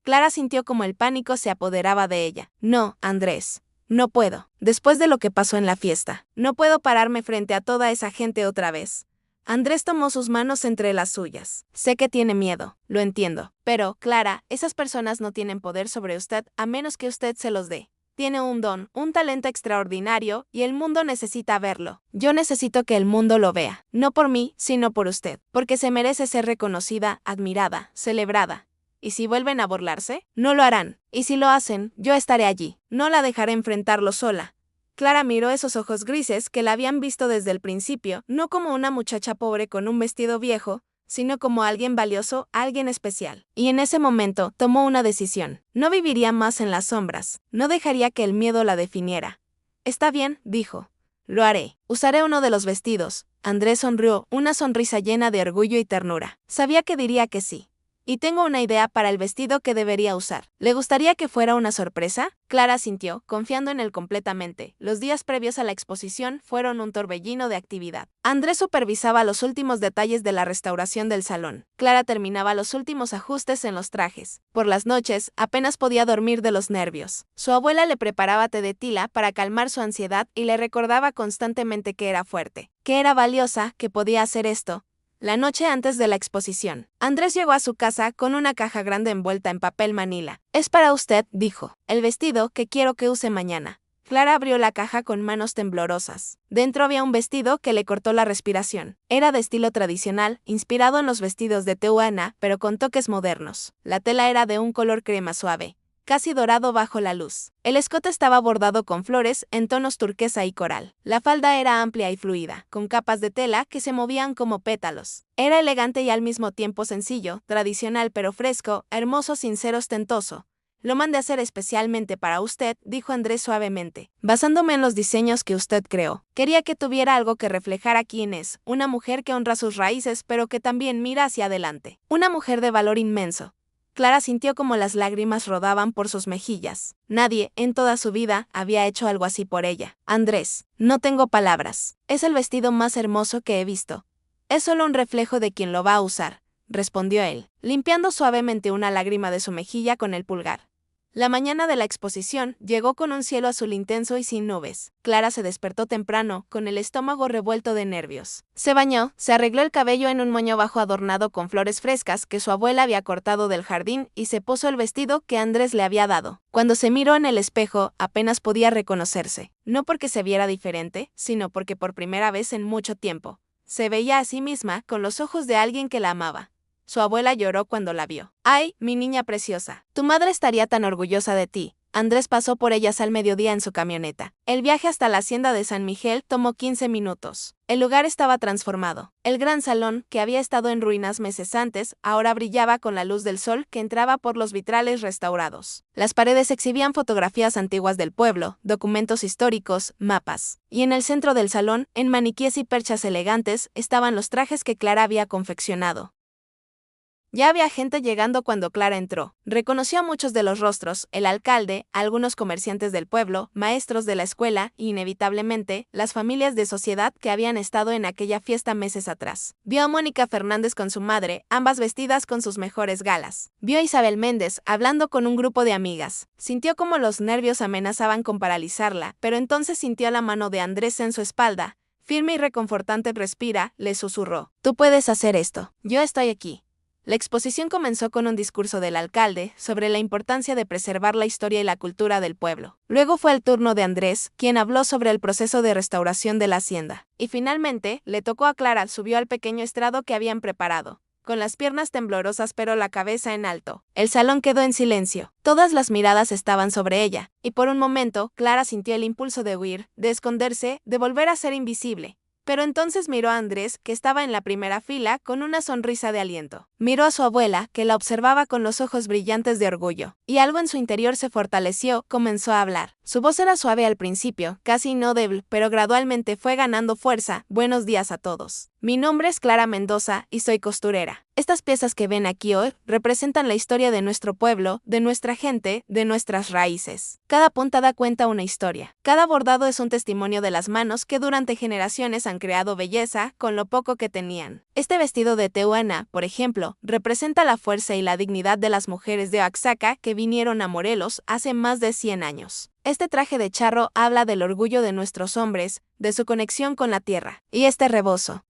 Clara sintió como el pánico se apoderaba de ella. No, Andrés, no puedo. Después de lo que pasó en la fiesta, no puedo pararme frente a toda esa gente otra vez. Andrés tomó sus manos entre las suyas. Sé que tiene miedo, lo entiendo. Pero, Clara, esas personas no tienen poder sobre usted a menos que usted se los dé. tiene un don, un talento extraordinario, y el mundo necesita verlo. Yo necesito que el mundo lo vea, no por mí, sino por usted, porque se merece ser reconocida, admirada, celebrada. ¿Y si vuelven a burlarse? No lo harán. Y si lo hacen, yo estaré allí. No la dejaré enfrentarlo sola. Clara miró esos ojos grises que la habían visto desde el principio, no como una muchacha pobre con un vestido viejo, sino como alguien valioso, alguien especial. Y en ese momento tomó una decisión. No viviría más en las sombras. No dejaría que el miedo la definiera. Está bien, dijo. Lo haré. Usaré uno de los vestidos. Andrés sonrió, una sonrisa llena de orgullo y ternura. Sabía que diría que sí. Y tengo una idea para el vestido que debería usar. ¿Le gustaría que fuera una sorpresa? Clara asintió, confiando en él completamente. Los días previos a la exposición fueron un torbellino de actividad. Andrés supervisaba los últimos detalles de la restauración del salón. Clara terminaba los últimos ajustes en los trajes. Por las noches, apenas podía dormir de los nervios. Su abuela le preparaba té de tila para calmar su ansiedad y le recordaba constantemente que era fuerte, que era valiosa, que podía hacer esto. La noche antes de la exposición, Andrés llegó a su casa con una caja grande envuelta en papel manila. Es para usted, dijo, el vestido que quiero que use mañana. Clara abrió la caja con manos temblorosas. Dentro había un vestido que le cortó la respiración. Era de estilo tradicional, inspirado en los vestidos de Tehuana, pero con toques modernos. La tela era de un color crema suave, casi dorado bajo la luz. El escote estaba bordado con flores en tonos turquesa y coral. La falda era amplia y fluida, con capas de tela que se movían como pétalos. Era elegante y al mismo tiempo sencillo, tradicional pero fresco, hermoso sin ser ostentoso. Lo mandé a hacer especialmente para usted, dijo Andrés suavemente, basándome en los diseños que usted creó. Quería que tuviera algo que reflejara quién es, una mujer que honra sus raíces pero que también mira hacia adelante. Una mujer de valor inmenso. Clara sintió como las lágrimas rodaban por sus mejillas. Nadie, en toda su vida, había hecho algo así por ella. Andrés, no tengo palabras. Es el vestido más hermoso que he visto. Es solo un reflejo de quien lo va a usar, respondió él, limpiando suavemente una lágrima de su mejilla con el pulgar. La mañana de la exposición llegó con un cielo azul intenso y sin nubes. Clara se despertó temprano, con el estómago revuelto de nervios. Se bañó, se arregló el cabello en un moño bajo adornado con flores frescas que su abuela había cortado del jardín y se puso el vestido que Andrés le había dado. Cuando se miró en el espejo, apenas podía reconocerse. No porque se viera diferente, sino porque por primera vez en mucho tiempo se veía a sí misma con los ojos de alguien que la amaba. Su abuela lloró cuando la vio. ¡Ay, mi niña preciosa! Tu madre estaría tan orgullosa de ti. Andrés pasó por ellas al mediodía en su camioneta. El viaje hasta la hacienda de San Miguel tomó 15 minutos. El lugar estaba transformado. El gran salón, que había estado en ruinas meses antes, ahora brillaba con la luz del sol que entraba por los vitrales restaurados. Las paredes exhibían fotografías antiguas del pueblo, documentos históricos, mapas. Y en el centro del salón, en maniquíes y perchas elegantes, estaban los trajes que Clara había confeccionado. Ya había gente llegando cuando Clara entró. Reconoció a muchos de los rostros, el alcalde, algunos comerciantes del pueblo, maestros de la escuela y, inevitablemente, las familias de sociedad que habían estado en aquella fiesta meses atrás. Vio a Mónica Fernández con su madre, ambas vestidas con sus mejores galas. Vio a Isabel Méndez hablando con un grupo de amigas. Sintió como los nervios amenazaban con paralizarla, pero entonces sintió la mano de Andrés en su espalda. Firme y reconfortante. Respira, le susurró. Tú puedes hacer esto. Yo estoy aquí. La exposición comenzó con un discurso del alcalde sobre la importancia de preservar la historia y la cultura del pueblo. Luego fue el turno de Andrés, quien habló sobre el proceso de restauración de la hacienda. Y finalmente, le tocó a Clara. Subió al pequeño estrado que habían preparado, con las piernas temblorosas pero la cabeza en alto. El salón quedó en silencio. Todas las miradas estaban sobre ella, y por un momento, Clara sintió el impulso de huir, de esconderse, de volver a ser invisible. Pero entonces miró a Andrés, que estaba en la primera fila, con una sonrisa de aliento. Miró a su abuela, que la observaba con los ojos brillantes de orgullo. Y algo en su interior se fortaleció, comenzó a hablar. Su voz era suave al principio, casi inaudible, pero gradualmente fue ganando fuerza. Buenos días a todos. Mi nombre es Clara Mendoza y soy costurera. Estas piezas que ven aquí hoy representan la historia de nuestro pueblo, de nuestra gente, de nuestras raíces. Cada punta da cuenta una historia. Cada bordado es un testimonio de las manos que durante generaciones han creado belleza con lo poco que tenían. Este vestido de Tehuana, por ejemplo, representa la fuerza y la dignidad de las mujeres de Oaxaca que vinieron a Morelos hace más de 100 años. Este traje de charro habla del orgullo de nuestros hombres, de su conexión con la tierra. Y este rebozo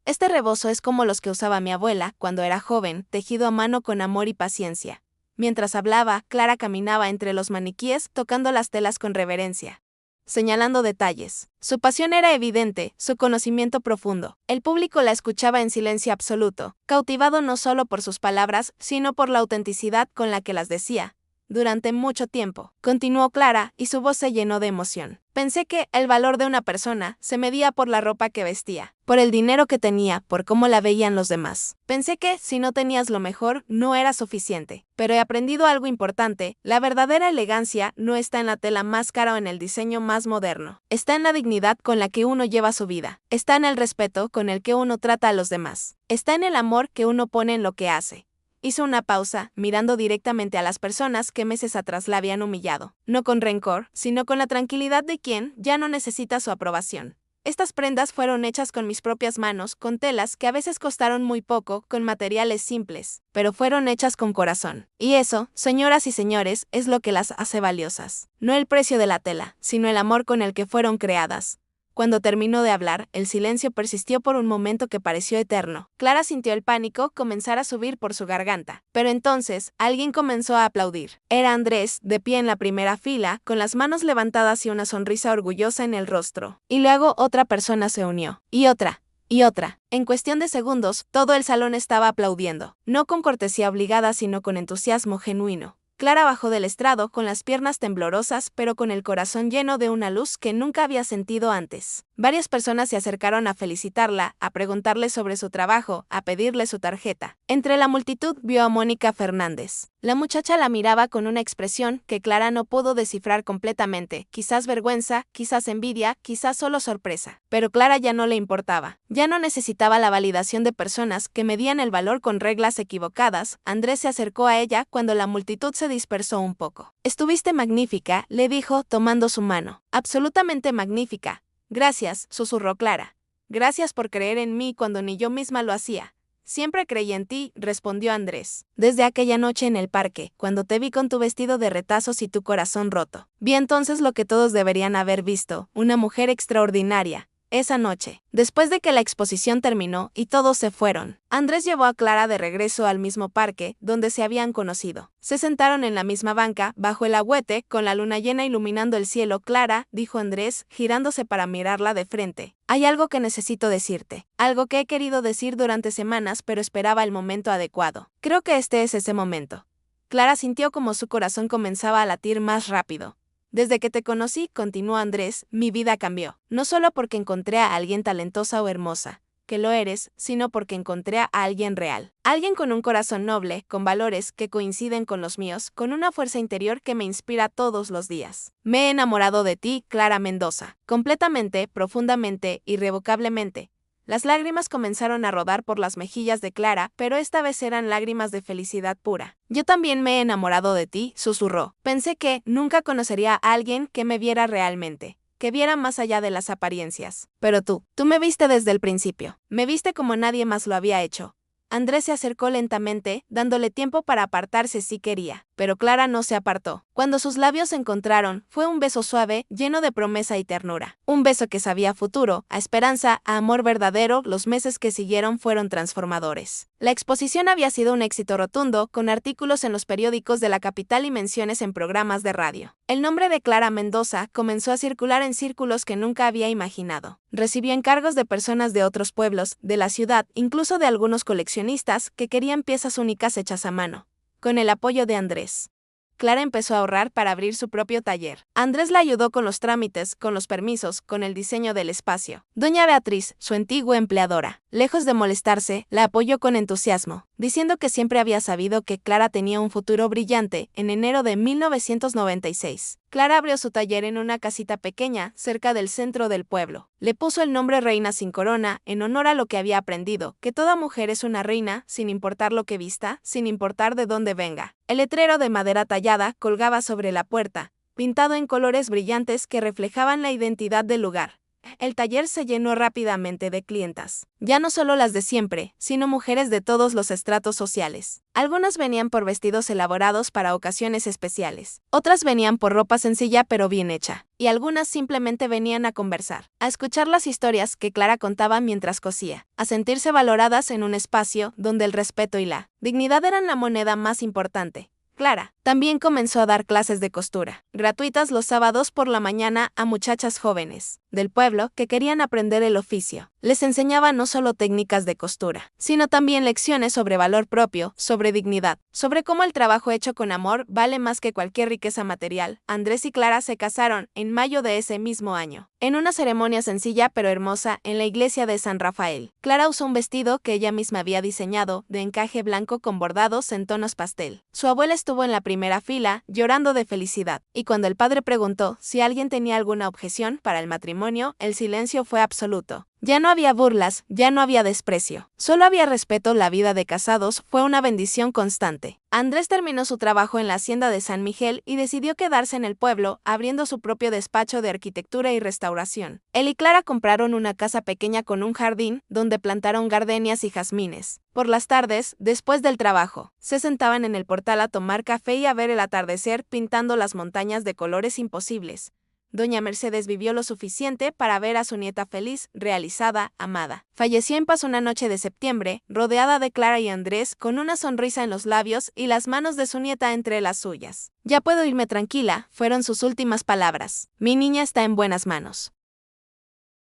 es como los que usaba mi abuela cuando era joven, tejido a mano con amor y paciencia. Mientras hablaba, Clara caminaba entre los maniquíes tocando las telas con reverencia, señalando detalles. Su pasión era evidente, su conocimiento profundo. El público la escuchaba en silencio absoluto, cautivado no solo por sus palabras, sino por la autenticidad con la que las decía. Durante mucho tiempo, continuó Clara, y su voz se llenó de emoción. Pensé que el valor de una persona se medía por la ropa que vestía, por el dinero que tenía, por cómo la veían los demás. Pensé que, si no tenías lo mejor, no era suficiente. Pero he aprendido algo importante: la verdadera elegancia no está en la tela más cara o en el diseño más moderno. Está en la dignidad con la que uno lleva su vida. Está en el respeto con el que uno trata a los demás. Está en el amor que uno pone en lo que hace. Hizo una pausa, mirando directamente a las personas que meses atrás la habían humillado. No con rencor, sino con la tranquilidad de quien ya no necesita su aprobación. Estas prendas fueron hechas con mis propias manos, con telas que a veces costaron muy poco, con materiales simples, pero fueron hechas con corazón. Y eso, señoras y señores, es lo que las hace valiosas. No el precio de la tela, sino el amor con el que fueron creadas. Cuando terminó de hablar, el silencio persistió por un momento que pareció eterno. Clara sintió el pánico comenzar a subir por su garganta. Pero entonces, alguien comenzó a aplaudir. Era Andrés, de pie en la primera fila, con las manos levantadas y una sonrisa orgullosa en el rostro. Y luego otra persona se unió. Y otra. Y otra. En cuestión de segundos, todo el salón estaba aplaudiendo. No con cortesía obligada, sino con entusiasmo genuino. Clara bajó del estrado con las piernas temblorosas, pero con el corazón lleno de una luz que nunca había sentido antes. Varias personas se acercaron a felicitarla, a preguntarle sobre su trabajo, a pedirle su tarjeta. Entre la multitud vio a Mónica Fernández. La muchacha la miraba con una expresión que Clara no pudo descifrar completamente, quizás vergüenza, quizás envidia, quizás solo sorpresa. Pero Clara ya no le importaba. Ya no necesitaba la validación de personas que medían el valor con reglas equivocadas. Andrés se acercó a ella cuando la multitud se dispersó un poco. «Estuviste magnífica», le dijo, tomando su mano. «Absolutamente magnífica». «Gracias», susurró Clara. «Gracias por creer en mí cuando ni yo misma lo hacía». «Siempre creí en ti», respondió Andrés. «Desde aquella noche en el parque, cuando te vi con tu vestido de retazos y tu corazón roto. Vi entonces lo que todos deberían haber visto, una mujer extraordinaria». Esa noche, después de que la exposición terminó y todos se fueron, Andrés llevó a Clara de regreso al mismo parque donde se habían conocido. Se sentaron en la misma banca, bajo el agüete, con la luna llena iluminando el cielo. «Clara», dijo Andrés, girándose para mirarla de frente, «hay algo que necesito decirte, algo que he querido decir durante semanas, pero esperaba el momento adecuado. Creo que este es ese momento». Clara sintió como su corazón comenzaba a latir más rápido. «Desde que te conocí», continuó Andrés, «mi vida cambió. No solo porque encontré a alguien talentosa o hermosa, que lo eres, sino porque encontré a alguien real. Alguien con un corazón noble, con valores que coinciden con los míos, con una fuerza interior que me inspira todos los días. Me he enamorado de ti, Clara Mendoza. Completamente, profundamente, irrevocablemente». Las lágrimas comenzaron a rodar por las mejillas de Clara, pero esta vez eran lágrimas de felicidad pura. «Yo también me he enamorado de ti», susurró. «Pensé que nunca conocería a alguien que me viera realmente, que viera más allá de las apariencias. Pero tú me viste desde el principio. Me viste como nadie más lo había hecho». Andrés se acercó lentamente, dándole tiempo para apartarse si quería, pero Clara no se apartó. Cuando sus labios se encontraron, fue un beso suave, lleno de promesa y ternura. Un beso que sabía a futuro, a esperanza, a amor verdadero. Los meses que siguieron fueron transformadores. La exposición había sido un éxito rotundo, con artículos en los periódicos de la capital y menciones en programas de radio. El nombre de Clara Mendoza comenzó a circular en círculos que nunca había imaginado. Recibió encargos de personas de otros pueblos, de la ciudad, incluso de algunos coleccionistas que querían piezas únicas hechas a mano. Con el apoyo de Andrés, Clara empezó a ahorrar para abrir su propio taller. Andrés la ayudó con los trámites, con los permisos, con el diseño del espacio. Doña Beatriz, su antigua empleadora, lejos de molestarse, la apoyó con entusiasmo, diciendo que siempre había sabido que Clara tenía un futuro brillante. En enero de 1996, Clara abrió su taller en una casita pequeña, cerca del centro del pueblo. Le puso el nombre Reina sin Corona, en honor a lo que había aprendido, que toda mujer es una reina, sin importar lo que vista, sin importar de dónde venga. El letrero de madera tallada colgaba sobre la puerta, pintado en colores brillantes que reflejaban la identidad del lugar. El taller se llenó rápidamente de clientas, ya no solo las de siempre, sino mujeres de todos los estratos sociales. Algunas venían por vestidos elaborados para ocasiones especiales, otras venían por ropa sencilla pero bien hecha, y algunas simplemente venían a conversar, a escuchar las historias que Clara contaba mientras cosía, a sentirse valoradas en un espacio donde el respeto y la dignidad eran la moneda más importante. Clara también comenzó a dar clases de costura, gratuitas los sábados por la mañana a muchachas jóvenes del pueblo que querían aprender el oficio. Les enseñaba no solo técnicas de costura, sino también lecciones sobre valor propio, sobre dignidad, sobre cómo el trabajo hecho con amor vale más que cualquier riqueza material. Andrés y Clara se casaron en mayo de ese mismo año, en una ceremonia sencilla pero hermosa en la iglesia de San Rafael. Clara usó un vestido que ella misma había diseñado, de encaje blanco con bordados en tonos pastel. Su abuela estuvo en la primera fila, llorando de felicidad, y cuando el padre preguntó si alguien tenía alguna objeción para el matrimonio, el silencio fue absoluto. Ya no había burlas, ya no había desprecio. Solo había respeto. La vida de casados fue una bendición constante. Andrés terminó su trabajo en la hacienda de San Miguel y decidió quedarse en el pueblo, abriendo su propio despacho de arquitectura y restauración. Él y Clara compraron una casa pequeña con un jardín, donde plantaron gardenias y jazmines. Por las tardes, después del trabajo, se sentaban en el portal a tomar café y a ver el atardecer pintando las montañas de colores imposibles. Doña Mercedes vivió lo suficiente para ver a su nieta feliz, realizada, amada. Falleció en paz una noche de septiembre, rodeada de Clara y Andrés, con una sonrisa en los labios y las manos de su nieta entre las suyas. «Ya puedo irme tranquila», fueron sus últimas palabras. «Mi niña está en buenas manos».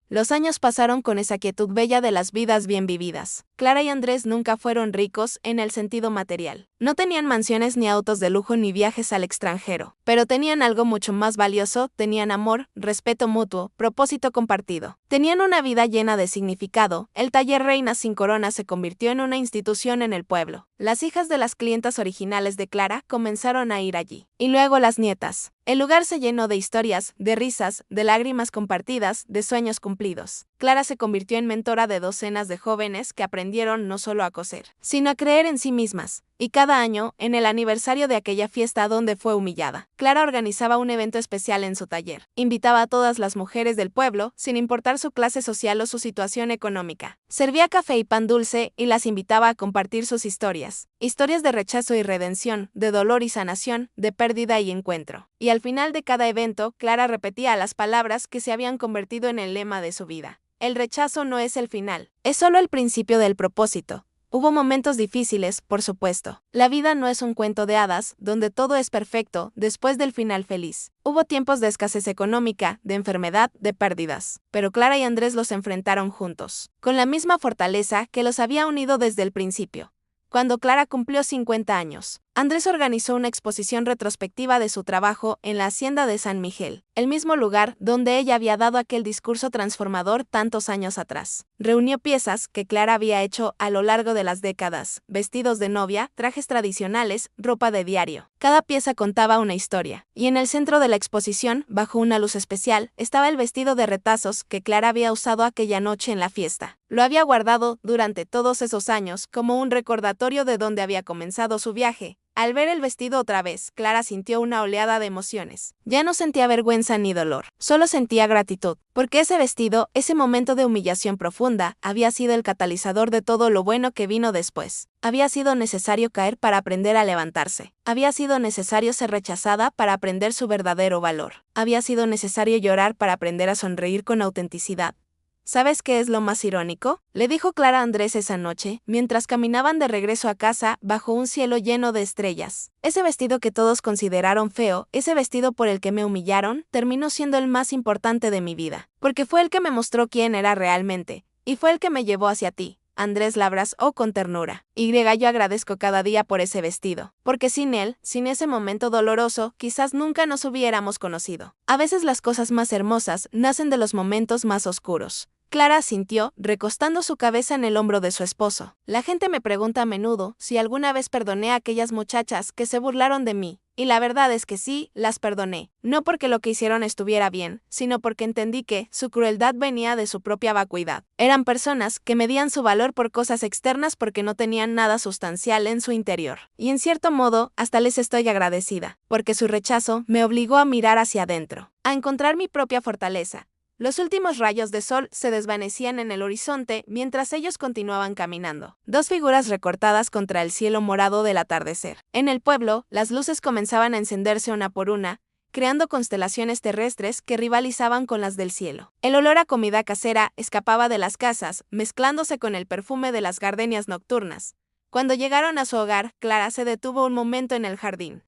Los años pasaron con esa quietud bella de las vidas bien vividas. Clara y Andrés nunca fueron ricos en el sentido material. No tenían mansiones ni autos de lujo ni viajes al extranjero, pero tenían algo mucho más valioso, tenían amor, respeto mutuo, propósito compartido. Tenían una vida llena de significado. El taller Reinas sin Corona se convirtió en una institución en el pueblo. Las hijas de las clientas originales de Clara comenzaron a ir allí. Y luego las nietas. El lugar se llenó de historias, de risas, de lágrimas compartidas, de sueños cumplidos. Clara se convirtió en mentora de docenas de jóvenes que aprendieron no solo a coser, sino a creer en sí mismas. Y cada año, en el aniversario de aquella fiesta donde fue humillada, Clara organizaba un evento especial en su taller. Invitaba a todas las mujeres del pueblo, sin importar su clase social o su situación económica. Servía café y pan dulce y las invitaba a compartir sus historias. Historias de rechazo y redención, de dolor y sanación, de pérdida y encuentro. Y al final de cada evento, Clara repetía las palabras que se habían convertido en el lema de su vida. El rechazo no es el final, es solo el principio del propósito. Hubo momentos difíciles, por supuesto. La vida no es un cuento de hadas, donde todo es perfecto, después del final feliz. Hubo tiempos de escasez económica, de enfermedad, de pérdidas. Pero Clara y Andrés los enfrentaron juntos, con la misma fortaleza que los había unido desde el principio. Cuando Clara cumplió 50 años, Andrés organizó una exposición retrospectiva de su trabajo en la hacienda de San Miguel, el mismo lugar donde ella había dado aquel discurso transformador tantos años atrás. Reunió piezas que Clara había hecho a lo largo de las décadas, vestidos de novia, trajes tradicionales, ropa de diario. Cada pieza contaba una historia, y en el centro de la exposición, bajo una luz especial, estaba el vestido de retazos que Clara había usado aquella noche en la fiesta. Lo había guardado durante todos esos años como un recordatorio de dónde había comenzado su viaje. Al ver el vestido otra vez, Clara sintió una oleada de emociones. Ya no sentía vergüenza ni dolor, solo sentía gratitud, porque ese vestido, ese momento de humillación profunda, había sido el catalizador de todo lo bueno que vino después. Había sido necesario caer para aprender a levantarse. Había sido necesario ser rechazada para aprender su verdadero valor. Había sido necesario llorar para aprender a sonreír con autenticidad. ¿Sabes qué es lo más irónico?, le dijo Clara a Andrés esa noche, mientras caminaban de regreso a casa bajo un cielo lleno de estrellas. Ese vestido que todos consideraron feo, ese vestido por el que me humillaron, terminó siendo el más importante de mi vida, porque fue el que me mostró quién era realmente, y fue el que me llevó hacia ti. Andrés la abrazó con ternura. Yo agradezco cada día por ese vestido, porque sin él, sin ese momento doloroso, quizás nunca nos hubiéramos conocido. A veces las cosas más hermosas nacen de los momentos más oscuros. Clara asintió, recostando su cabeza en el hombro de su esposo. La gente me pregunta a menudo si alguna vez perdoné a aquellas muchachas que se burlaron de mí. Y la verdad es que sí, las perdoné. No porque lo que hicieron estuviera bien, sino porque entendí que su crueldad venía de su propia vacuidad. Eran personas que medían su valor por cosas externas porque no tenían nada sustancial en su interior. Y en cierto modo, hasta les estoy agradecida, porque su rechazo me obligó a mirar hacia adentro, a encontrar mi propia fortaleza. Los últimos rayos de sol se desvanecían en el horizonte mientras ellos continuaban caminando. Dos figuras recortadas contra el cielo morado del atardecer. En el pueblo, las luces comenzaban a encenderse una por una, creando constelaciones terrestres que rivalizaban con las del cielo. El olor a comida casera escapaba de las casas, mezclándose con el perfume de las gardenias nocturnas. Cuando llegaron a su hogar, Clara se detuvo un momento en el jardín,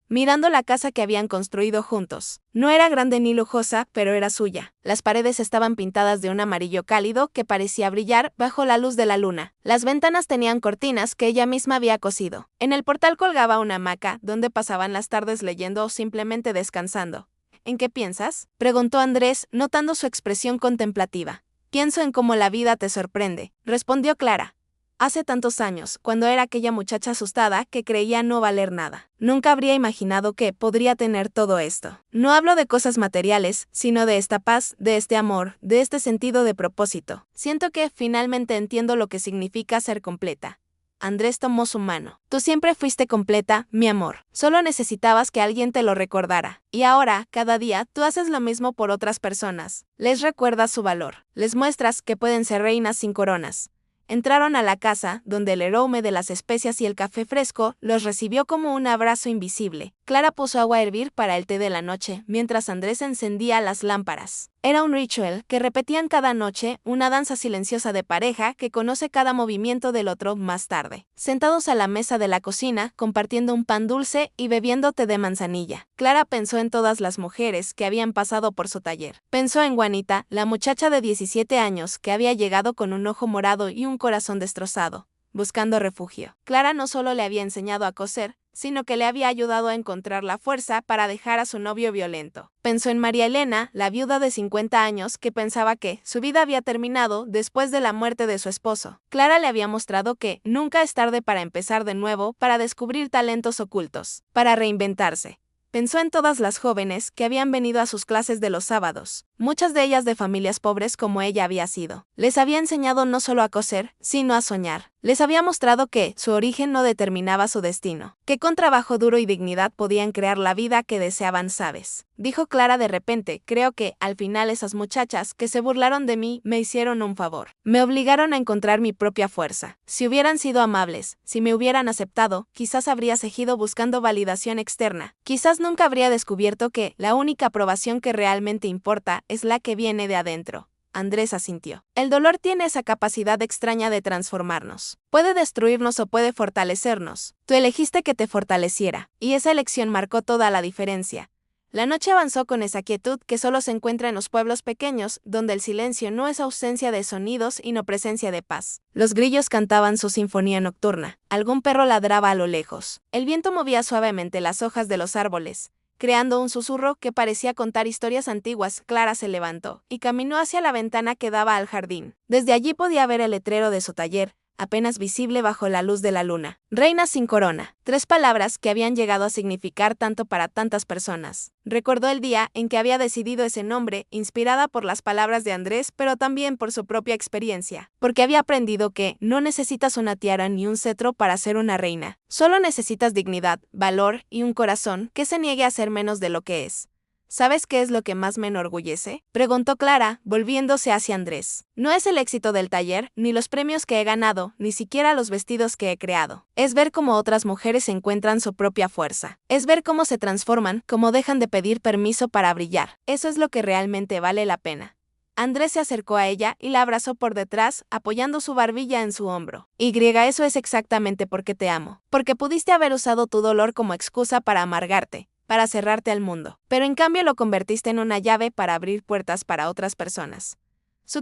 mirando la casa que habían construido juntos. No era grande ni lujosa, pero era suya. Las paredes estaban pintadas de un amarillo cálido que parecía brillar bajo la luz de la luna. Las ventanas tenían cortinas que ella misma había cosido. En el portal colgaba una hamaca donde pasaban las tardes leyendo o simplemente descansando. ¿En qué piensas?, preguntó Andrés, notando su expresión contemplativa. Pienso en cómo la vida te sorprende, respondió Clara. Hace tantos años, cuando era aquella muchacha asustada que creía no valer nada. Nunca habría imaginado que podría tener todo esto. No hablo de cosas materiales, sino de esta paz, de este amor, de este sentido de propósito. Siento que finalmente entiendo lo que significa ser completa. Andrés tomó su mano. Tú siempre fuiste completa, mi amor. Solo necesitabas que alguien te lo recordara. Y ahora, cada día, tú haces lo mismo por otras personas. Les recuerdas su valor. Les muestras que pueden ser reinas sin coronas. Entraron a la casa, donde el aroma de las especias y el café fresco los recibió como un abrazo invisible. Clara puso agua a hervir para el té de la noche, mientras Andrés encendía las lámparas. Era un ritual que repetían cada noche, una danza silenciosa de pareja que conoce cada movimiento del otro más tarde. Sentados a la mesa de la cocina, compartiendo un pan dulce y bebiendo té de manzanilla, Clara pensó en todas las mujeres que habían pasado por su taller. Pensó en Juanita, la muchacha de 17 años que había llegado con un ojo morado y un corazón destrozado, buscando refugio. Clara no solo le había enseñado a coser, sino que le había ayudado a encontrar la fuerza para dejar a su novio violento. Pensó en María Elena, la viuda de 50 años que pensaba que su vida había terminado después de la muerte de su esposo. Clara le había mostrado que nunca es tarde para empezar de nuevo, para descubrir talentos ocultos, para reinventarse. Pensó en todas las jóvenes que habían venido a sus clases de los sábados, muchas de ellas de familias pobres como ella había sido. Les había enseñado no solo a coser, sino a soñar. Les había mostrado que su origen no determinaba su destino, que con trabajo duro y dignidad podían crear la vida que deseaban, ¿sabes?, dijo Clara de repente. Creo que, al final, esas muchachas que se burlaron de mí me hicieron un favor. Me obligaron a encontrar mi propia fuerza. Si hubieran sido amables, si me hubieran aceptado, quizás habría seguido buscando validación externa. Quizás nunca habría descubierto que la única aprobación que realmente importa es la que viene de adentro. Andrés asintió. El dolor tiene esa capacidad extraña de transformarnos. Puede destruirnos o puede fortalecernos. Tú elegiste que te fortaleciera, y esa elección marcó toda la diferencia. La noche avanzó con esa quietud que solo se encuentra en los pueblos pequeños, donde el silencio no es ausencia de sonidos y no presencia de paz. Los grillos cantaban su sinfonía nocturna. Algún perro ladraba a lo lejos. El viento movía suavemente las hojas de los árboles, creando un susurro que parecía contar historias antiguas. Clara se levantó y caminó hacia la ventana que daba al jardín. Desde allí podía ver el letrero de su taller, apenas visible bajo la luz de la luna. Reina sin corona. 3 palabras que habían llegado a significar tanto para tantas personas. Recordó el día en que había decidido ese nombre, inspirada por las palabras de Andrés, pero también por su propia experiencia, porque había aprendido que no necesitas una tiara ni un cetro para ser una reina. Solo necesitas dignidad, valor y un corazón que se niegue a ser menos de lo que es. ¿Sabes qué es lo que más me enorgullece?, preguntó Clara, volviéndose hacia Andrés. No es el éxito del taller, ni los premios que he ganado, ni siquiera los vestidos que he creado. Es ver cómo otras mujeres encuentran su propia fuerza. Es ver cómo se transforman, cómo dejan de pedir permiso para brillar. Eso es lo que realmente vale la pena. Andrés se acercó a ella y la abrazó por detrás, apoyando su barbilla en su hombro. Eso es exactamente porque te amo. Porque pudiste haber usado tu dolor como excusa para amargarte, para cerrarte al mundo, pero en cambio lo convertiste en una llave para abrir puertas para otras personas.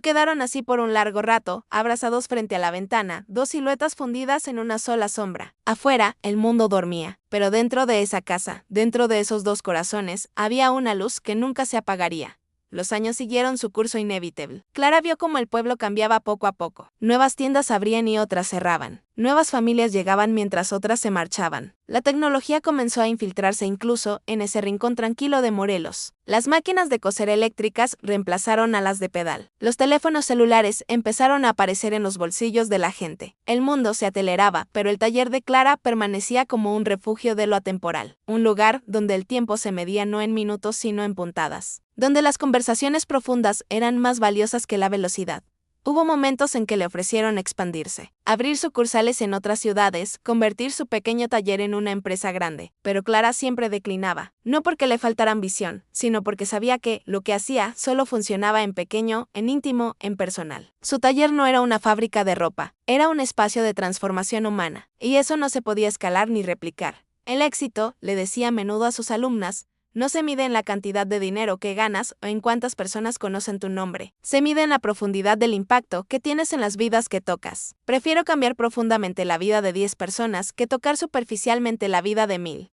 Quedaron así por un largo rato, abrazados frente a la ventana, 2 siluetas fundidas en una sola sombra. Afuera, el mundo dormía, pero dentro de esa casa, dentro de esos 2 corazones, había una luz que nunca se apagaría. Los años siguieron su curso inevitable. Clara vio cómo el pueblo cambiaba poco a poco. Nuevas tiendas abrían y otras cerraban. Nuevas familias llegaban mientras otras se marchaban. La tecnología comenzó a infiltrarse incluso en ese rincón tranquilo de Morelos. Las máquinas de coser eléctricas reemplazaron a las de pedal. Los teléfonos celulares empezaron a aparecer en los bolsillos de la gente. El mundo se aceleraba, pero el taller de Clara permanecía como un refugio de lo atemporal. Un lugar donde el tiempo se medía no en minutos sino en puntadas. Donde las conversaciones profundas eran más valiosas que la velocidad. Hubo momentos en que le ofrecieron expandirse, abrir sucursales en otras ciudades, convertir su pequeño taller en una empresa grande, pero Clara siempre declinaba, no porque le faltara ambición, sino porque sabía que lo que hacía solo funcionaba en pequeño, en íntimo, en personal. Su taller no era una fábrica de ropa, era un espacio de transformación humana, y eso no se podía escalar ni replicar. El éxito, le decía a menudo a sus alumnas, no se mide en la cantidad de dinero que ganas o en cuántas personas conocen tu nombre. Se mide en la profundidad del impacto que tienes en las vidas que tocas. Prefiero cambiar profundamente la vida de 10 personas que tocar superficialmente la vida de 1000.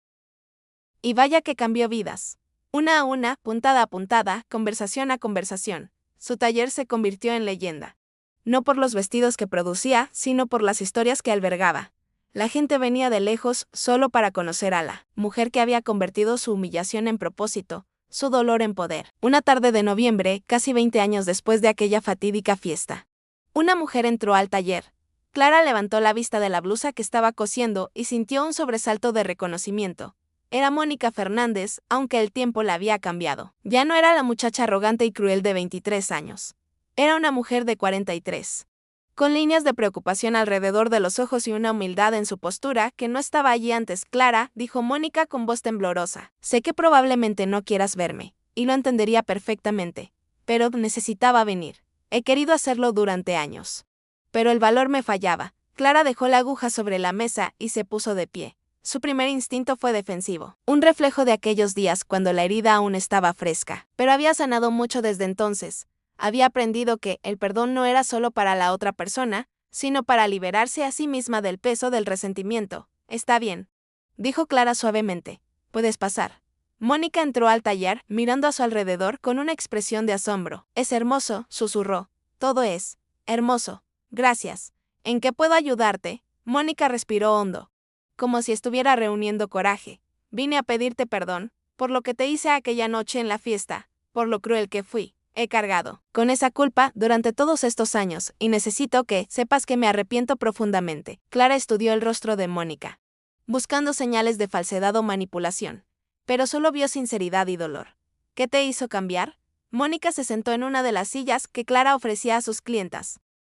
Y vaya que cambió vidas. Una a una, puntada a puntada, conversación a conversación. Su taller se convirtió en leyenda. No por los vestidos que producía, sino por las historias que albergaba. La gente venía de lejos solo para conocer a la mujer que había convertido su humillación en propósito, su dolor en poder. Una tarde de noviembre, casi 20 años después de aquella fatídica fiesta. Una mujer entró al taller. Clara levantó la vista de la blusa que estaba cosiendo y sintió un sobresalto de reconocimiento. Era Mónica Fernández, aunque el tiempo la había cambiado. Ya no era la muchacha arrogante y cruel de 23 años. Era una mujer de 43. Con líneas de preocupación alrededor de los ojos y una humildad en su postura que no estaba allí antes. Clara, dijo Mónica con voz temblorosa, sé que probablemente no quieras verme, y lo entendería perfectamente, pero necesitaba venir. He querido hacerlo durante años. Pero el valor me fallaba. Clara dejó la aguja sobre la mesa y se puso de pie. Su primer instinto fue defensivo, un reflejo de aquellos días cuando la herida aún estaba fresca, pero había sanado mucho desde entonces. Había aprendido que el perdón no era solo para la otra persona, sino para liberarse a sí misma del peso del resentimiento. Está bien, dijo Clara suavemente. Puedes pasar. Mónica entró al taller, mirando a su alrededor con una expresión de asombro. Es hermoso, susurró. Todo es hermoso. Gracias. ¿En qué puedo ayudarte? Mónica respiró hondo, como si estuviera reuniendo coraje. Vine a pedirte perdón por lo que te hice aquella noche en la fiesta, por lo cruel que fui. He cargado con esa culpa durante todos estos años y necesito que sepas que me arrepiento profundamente. Clara estudió el rostro de Mónica, buscando señales de falsedad o manipulación, pero solo vio sinceridad y dolor. ¿Qué te hizo cambiar? Mónica se sentó en una de las sillas que Clara ofrecía a sus clientas,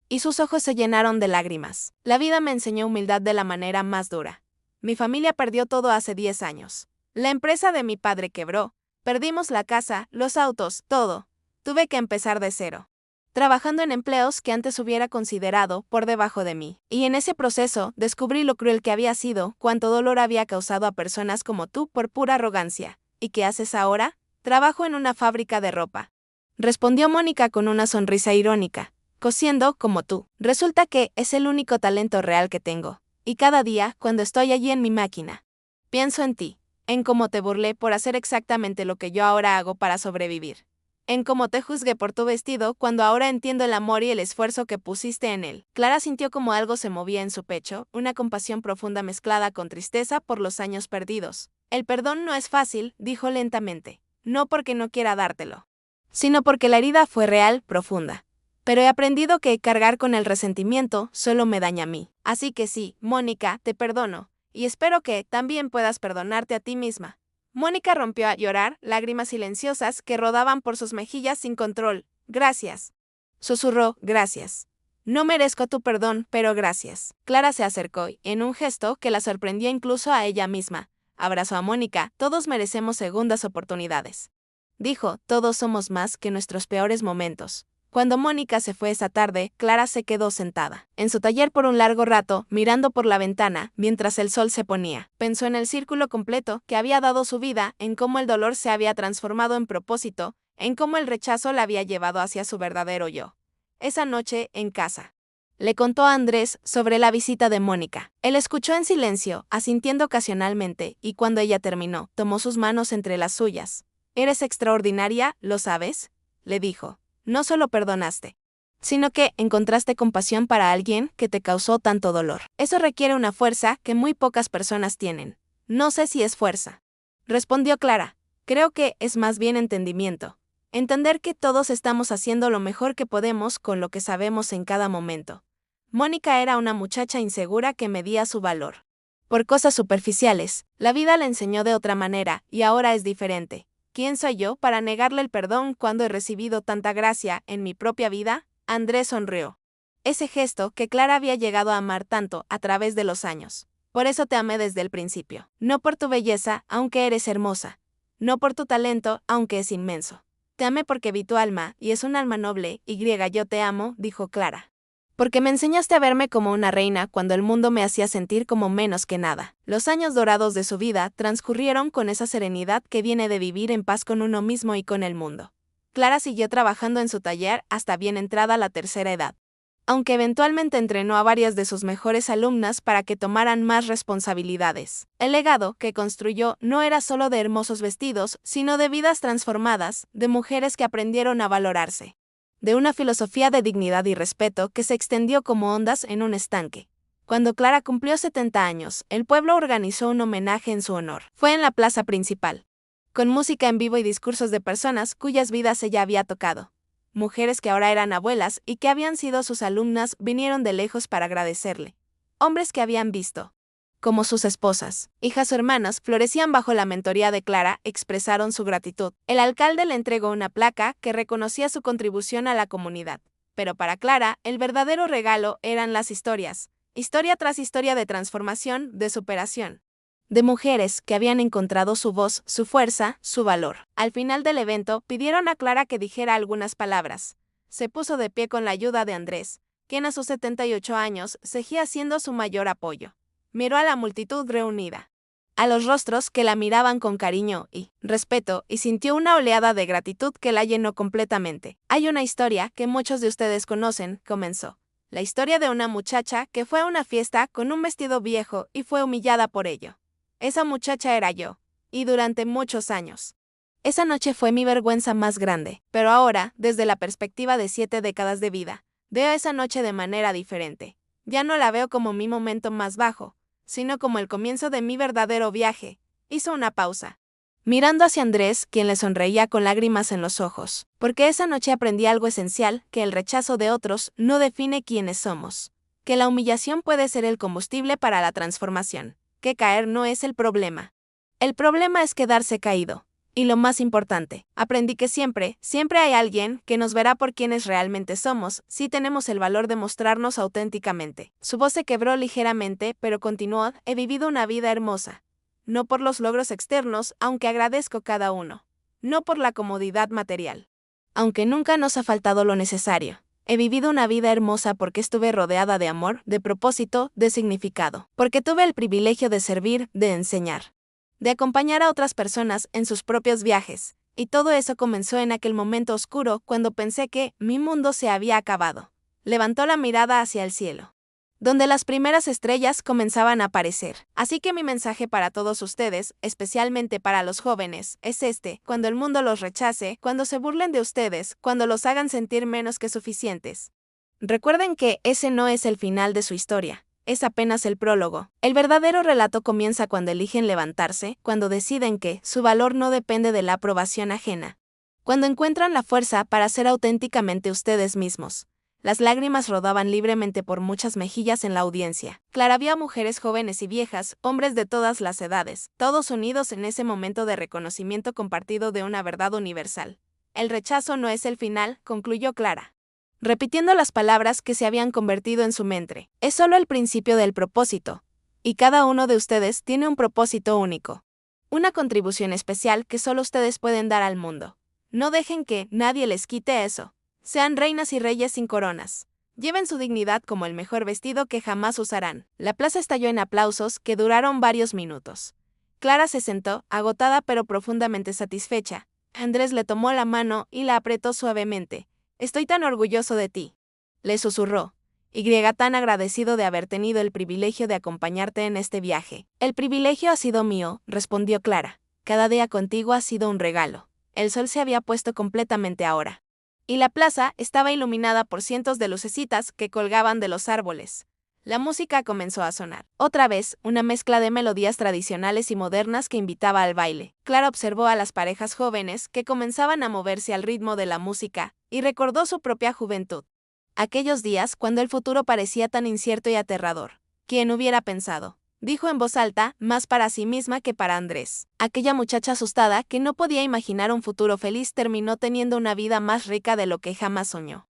y sus ojos se llenaron de lágrimas. La vida me enseñó humildad de la manera más dura. Mi familia perdió todo hace 10 años. La empresa de mi padre quebró. Perdimos la casa, los autos, todo. Tuve que empezar de cero, trabajando en empleos que antes hubiera considerado por debajo de mí. Y en ese proceso descubrí lo cruel que había sido, cuánto dolor había causado a personas como tú por pura arrogancia. ¿Y qué haces ahora? Trabajo en una fábrica de ropa. Respondió Mónica con una sonrisa irónica. Cosiendo como tú. Resulta que es el único talento real que tengo. Y cada día, cuando estoy allí en mi máquina, pienso en ti, en cómo te burlé por hacer exactamente lo que yo ahora hago para sobrevivir. En cómo te juzgué por tu vestido cuando ahora entiendo el amor y el esfuerzo que pusiste en él. Clara sintió como algo se movía en su pecho, una compasión profunda mezclada con tristeza por los años perdidos. El perdón no es fácil, dijo lentamente. No porque no quiera dártelo, sino porque la herida fue real, profunda. Pero he aprendido que cargar con el resentimiento solo me daña a mí. Así que sí, Mónica, te perdono, y espero que también puedas perdonarte a ti misma. Mónica rompió a llorar, lágrimas silenciosas que rodaban por sus mejillas sin control. Gracias. Susurró, gracias. No merezco tu perdón, pero gracias. Clara se acercó y, en un gesto que la sorprendió incluso a ella misma, abrazó a Mónica. Todos merecemos segundas oportunidades. Dijo, todos somos más que nuestros peores momentos. Cuando Mónica se fue esa tarde, Clara se quedó sentada en su taller por un largo rato, mirando por la ventana, mientras el sol se ponía. Pensó en el círculo completo que había dado su vida, en cómo el dolor se había transformado en propósito, en cómo el rechazo la había llevado hacia su verdadero yo. Esa noche, en casa, le contó a Andrés sobre la visita de Mónica. Él escuchó en silencio, asintiendo ocasionalmente, y cuando ella terminó, tomó sus manos entre las suyas. «Eres extraordinaria, ¿lo sabes?», le dijo. No solo perdonaste, sino que encontraste compasión para alguien que te causó tanto dolor. Eso requiere una fuerza que muy pocas personas tienen. No sé si es fuerza, respondió Clara. Creo que es más bien entendimiento. Entender que todos estamos haciendo lo mejor que podemos con lo que sabemos en cada momento. Mónica era una muchacha insegura que medía su valor por cosas superficiales. La vida le enseñó de otra manera y ahora es diferente. ¿Quién soy yo para negarle el perdón cuando he recibido tanta gracia en mi propia vida? Andrés sonrió. Ese gesto que Clara había llegado a amar tanto a través de los años. Por eso te amé desde el principio. No por tu belleza, aunque eres hermosa. No por tu talento, aunque es inmenso. Te amé porque vi tu alma, y es un alma noble, yo te amo, dijo Clara. Porque me enseñaste a verme como una reina cuando el mundo me hacía sentir como menos que nada. Los años dorados de su vida transcurrieron con esa serenidad que viene de vivir en paz con uno mismo y con el mundo. Clara siguió trabajando en su taller hasta bien entrada la tercera edad. Aunque eventualmente entrenó a varias de sus mejores alumnas para que tomaran más responsabilidades. El legado que construyó no era solo de hermosos vestidos, sino de vidas transformadas, de mujeres que aprendieron a valorarse. De una filosofía de dignidad y respeto que se extendió como ondas en un estanque. Cuando Clara cumplió 70 años, el pueblo organizó un homenaje en su honor. Fue en la plaza principal. Con música en vivo y discursos de personas cuyas vidas ella había tocado. Mujeres que ahora eran abuelas y que habían sido sus alumnas vinieron de lejos para agradecerle. Hombres que habían visto como sus esposas, hijas o hermanas, florecían bajo la mentoría de Clara, expresaron su gratitud. El alcalde le entregó una placa que reconocía su contribución a la comunidad. Pero para Clara, el verdadero regalo eran las historias. Historia tras historia de transformación, de superación. De mujeres que habían encontrado su voz, su fuerza, su valor. Al final del evento, pidieron a Clara que dijera algunas palabras. Se puso de pie con la ayuda de Andrés, quien a sus 78 años seguía siendo su mayor apoyo. Miró a la multitud reunida, a los rostros que la miraban con cariño y respeto, y sintió una oleada de gratitud que la llenó completamente. Hay una historia que muchos de ustedes conocen, comenzó. La historia de una muchacha que fue a una fiesta con un vestido viejo y fue humillada por ello. Esa muchacha era yo, y durante muchos años. Esa noche fue mi vergüenza más grande, pero ahora, desde la perspectiva de 7 décadas de vida, veo esa noche de manera diferente. Ya no la veo como mi momento más bajo, sino como el comienzo de mi verdadero viaje. Hizo una pausa, mirando hacia Andrés, quien le sonreía con lágrimas en los ojos, porque esa noche aprendí algo esencial, que el rechazo de otros no define quiénes somos, que la humillación puede ser el combustible para la transformación, que caer no es el problema. El problema es quedarse caído. Y lo más importante, aprendí que siempre hay alguien que nos verá por quienes realmente somos, si tenemos el valor de mostrarnos auténticamente. Su voz se quebró ligeramente, pero continuó, he vivido una vida hermosa. No por los logros externos, aunque agradezco cada uno. No por la comodidad material. Aunque nunca nos ha faltado lo necesario. He vivido una vida hermosa porque estuve rodeada de amor, de propósito, de significado. Porque tuve el privilegio de servir, de enseñar. De acompañar a otras personas en sus propios viajes, y todo eso comenzó en aquel momento oscuro cuando pensé que mi mundo se había acabado. Levantó la mirada hacia el cielo, donde las primeras estrellas comenzaban a aparecer. Así que mi mensaje para todos ustedes, especialmente para los jóvenes, es este: cuando el mundo los rechace, cuando se burlen de ustedes, cuando los hagan sentir menos que suficientes. Recuerden que ese no es el final de su historia. Es apenas el prólogo. El verdadero relato comienza cuando eligen levantarse, cuando deciden que su valor no depende de la aprobación ajena. Cuando encuentran la fuerza para ser auténticamente ustedes mismos. Las lágrimas rodaban libremente por muchas mejillas en la audiencia. Clara vio a mujeres jóvenes y viejas, hombres de todas las edades, todos unidos en ese momento de reconocimiento compartido de una verdad universal. El rechazo no es el final, concluyó Clara, repitiendo las palabras que se habían convertido en su mente. Es solo el principio del propósito. Y cada uno de ustedes tiene un propósito único. Una contribución especial que solo ustedes pueden dar al mundo. No dejen que nadie les quite eso. Sean reinas y reyes sin coronas. Lleven su dignidad como el mejor vestido que jamás usarán. La plaza estalló en aplausos que duraron varios minutos. Clara se sentó, agotada pero profundamente satisfecha. Andrés le tomó la mano y la apretó suavemente. Estoy tan orgulloso de ti, le susurró, tan agradecido de haber tenido el privilegio de acompañarte en este viaje. El privilegio ha sido mío, respondió Clara. Cada día contigo ha sido un regalo. El sol se había puesto completamente ahora. Y la plaza estaba iluminada por cientos de lucecitas que colgaban de los árboles. La música comenzó a sonar. Otra vez, una mezcla de melodías tradicionales y modernas que invitaba al baile. Clara observó a las parejas jóvenes que comenzaban a moverse al ritmo de la música, y recordó su propia juventud. Aquellos días cuando el futuro parecía tan incierto y aterrador. ¿Quién hubiera pensado? Dijo en voz alta, más para sí misma que para Andrés. Aquella muchacha asustada que no podía imaginar un futuro feliz terminó teniendo una vida más rica de lo que jamás soñó.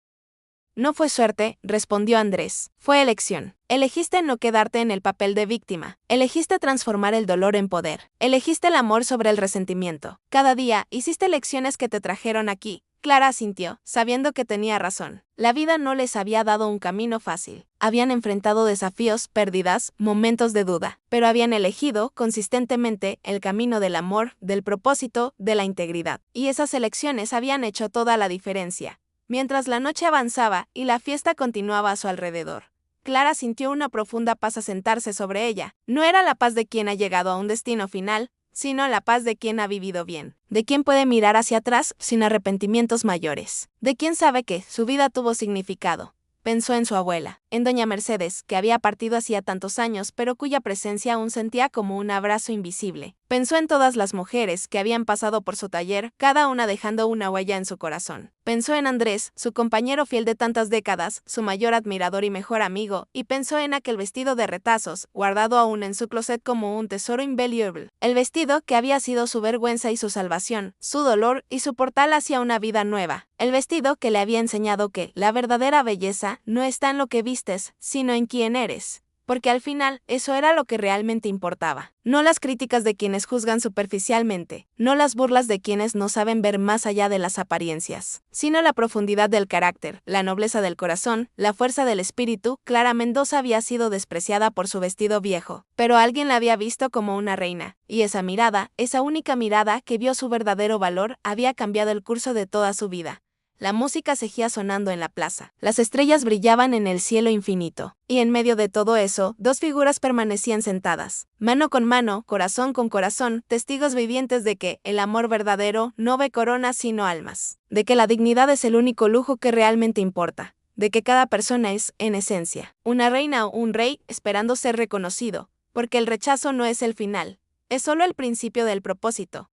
No fue suerte, respondió Andrés. Fue elección. Elegiste no quedarte en el papel de víctima. Elegiste transformar el dolor en poder. Elegiste el amor sobre el resentimiento. Cada día hiciste elecciones que te trajeron aquí. Clara asintió, sabiendo que tenía razón. La vida no les había dado un camino fácil. Habían enfrentado desafíos, pérdidas, momentos de duda, pero habían elegido, consistentemente, el camino del amor, del propósito, de la integridad. Y esas elecciones habían hecho toda la diferencia. Mientras la noche avanzaba y la fiesta continuaba a su alrededor, Clara sintió una profunda paz asentarse sobre ella. No era la paz de quien ha llegado a un destino final, sino la paz de quien ha vivido bien, de quien puede mirar hacia atrás sin arrepentimientos mayores, de quien sabe que su vida tuvo significado. Pensó en su abuela, en doña Mercedes, que había partido hacía tantos años pero cuya presencia aún sentía como un abrazo invisible. Pensó en todas las mujeres que habían pasado por su taller, cada una dejando una huella en su corazón. Pensó en Andrés, su compañero fiel de tantas décadas, su mayor admirador y mejor amigo, y pensó en aquel vestido de retazos, guardado aún en su closet como un tesoro invaluable. El vestido que había sido su vergüenza y su salvación, su dolor y su portal hacia una vida nueva. El vestido que le había enseñado que la verdadera belleza no está en lo que vistes, sino en quién eres. Porque al final, eso era lo que realmente importaba. No las críticas de quienes juzgan superficialmente, no las burlas de quienes no saben ver más allá de las apariencias, sino la profundidad del carácter, la nobleza del corazón, la fuerza del espíritu. Clara Mendoza había sido despreciada por su vestido viejo, pero alguien la había visto como una reina, y esa mirada, esa única mirada que vio su verdadero valor, había cambiado el curso de toda su vida. La música seguía sonando en la plaza. Las estrellas brillaban en el cielo infinito. Y en medio de todo eso, dos figuras permanecían sentadas, mano con mano, corazón con corazón, testigos vivientes de que el amor verdadero no ve coronas sino almas. De que la dignidad es el único lujo que realmente importa. De que cada persona es, en esencia, una reina o un rey esperando ser reconocido. Porque el rechazo no es el final. Es solo el principio del propósito.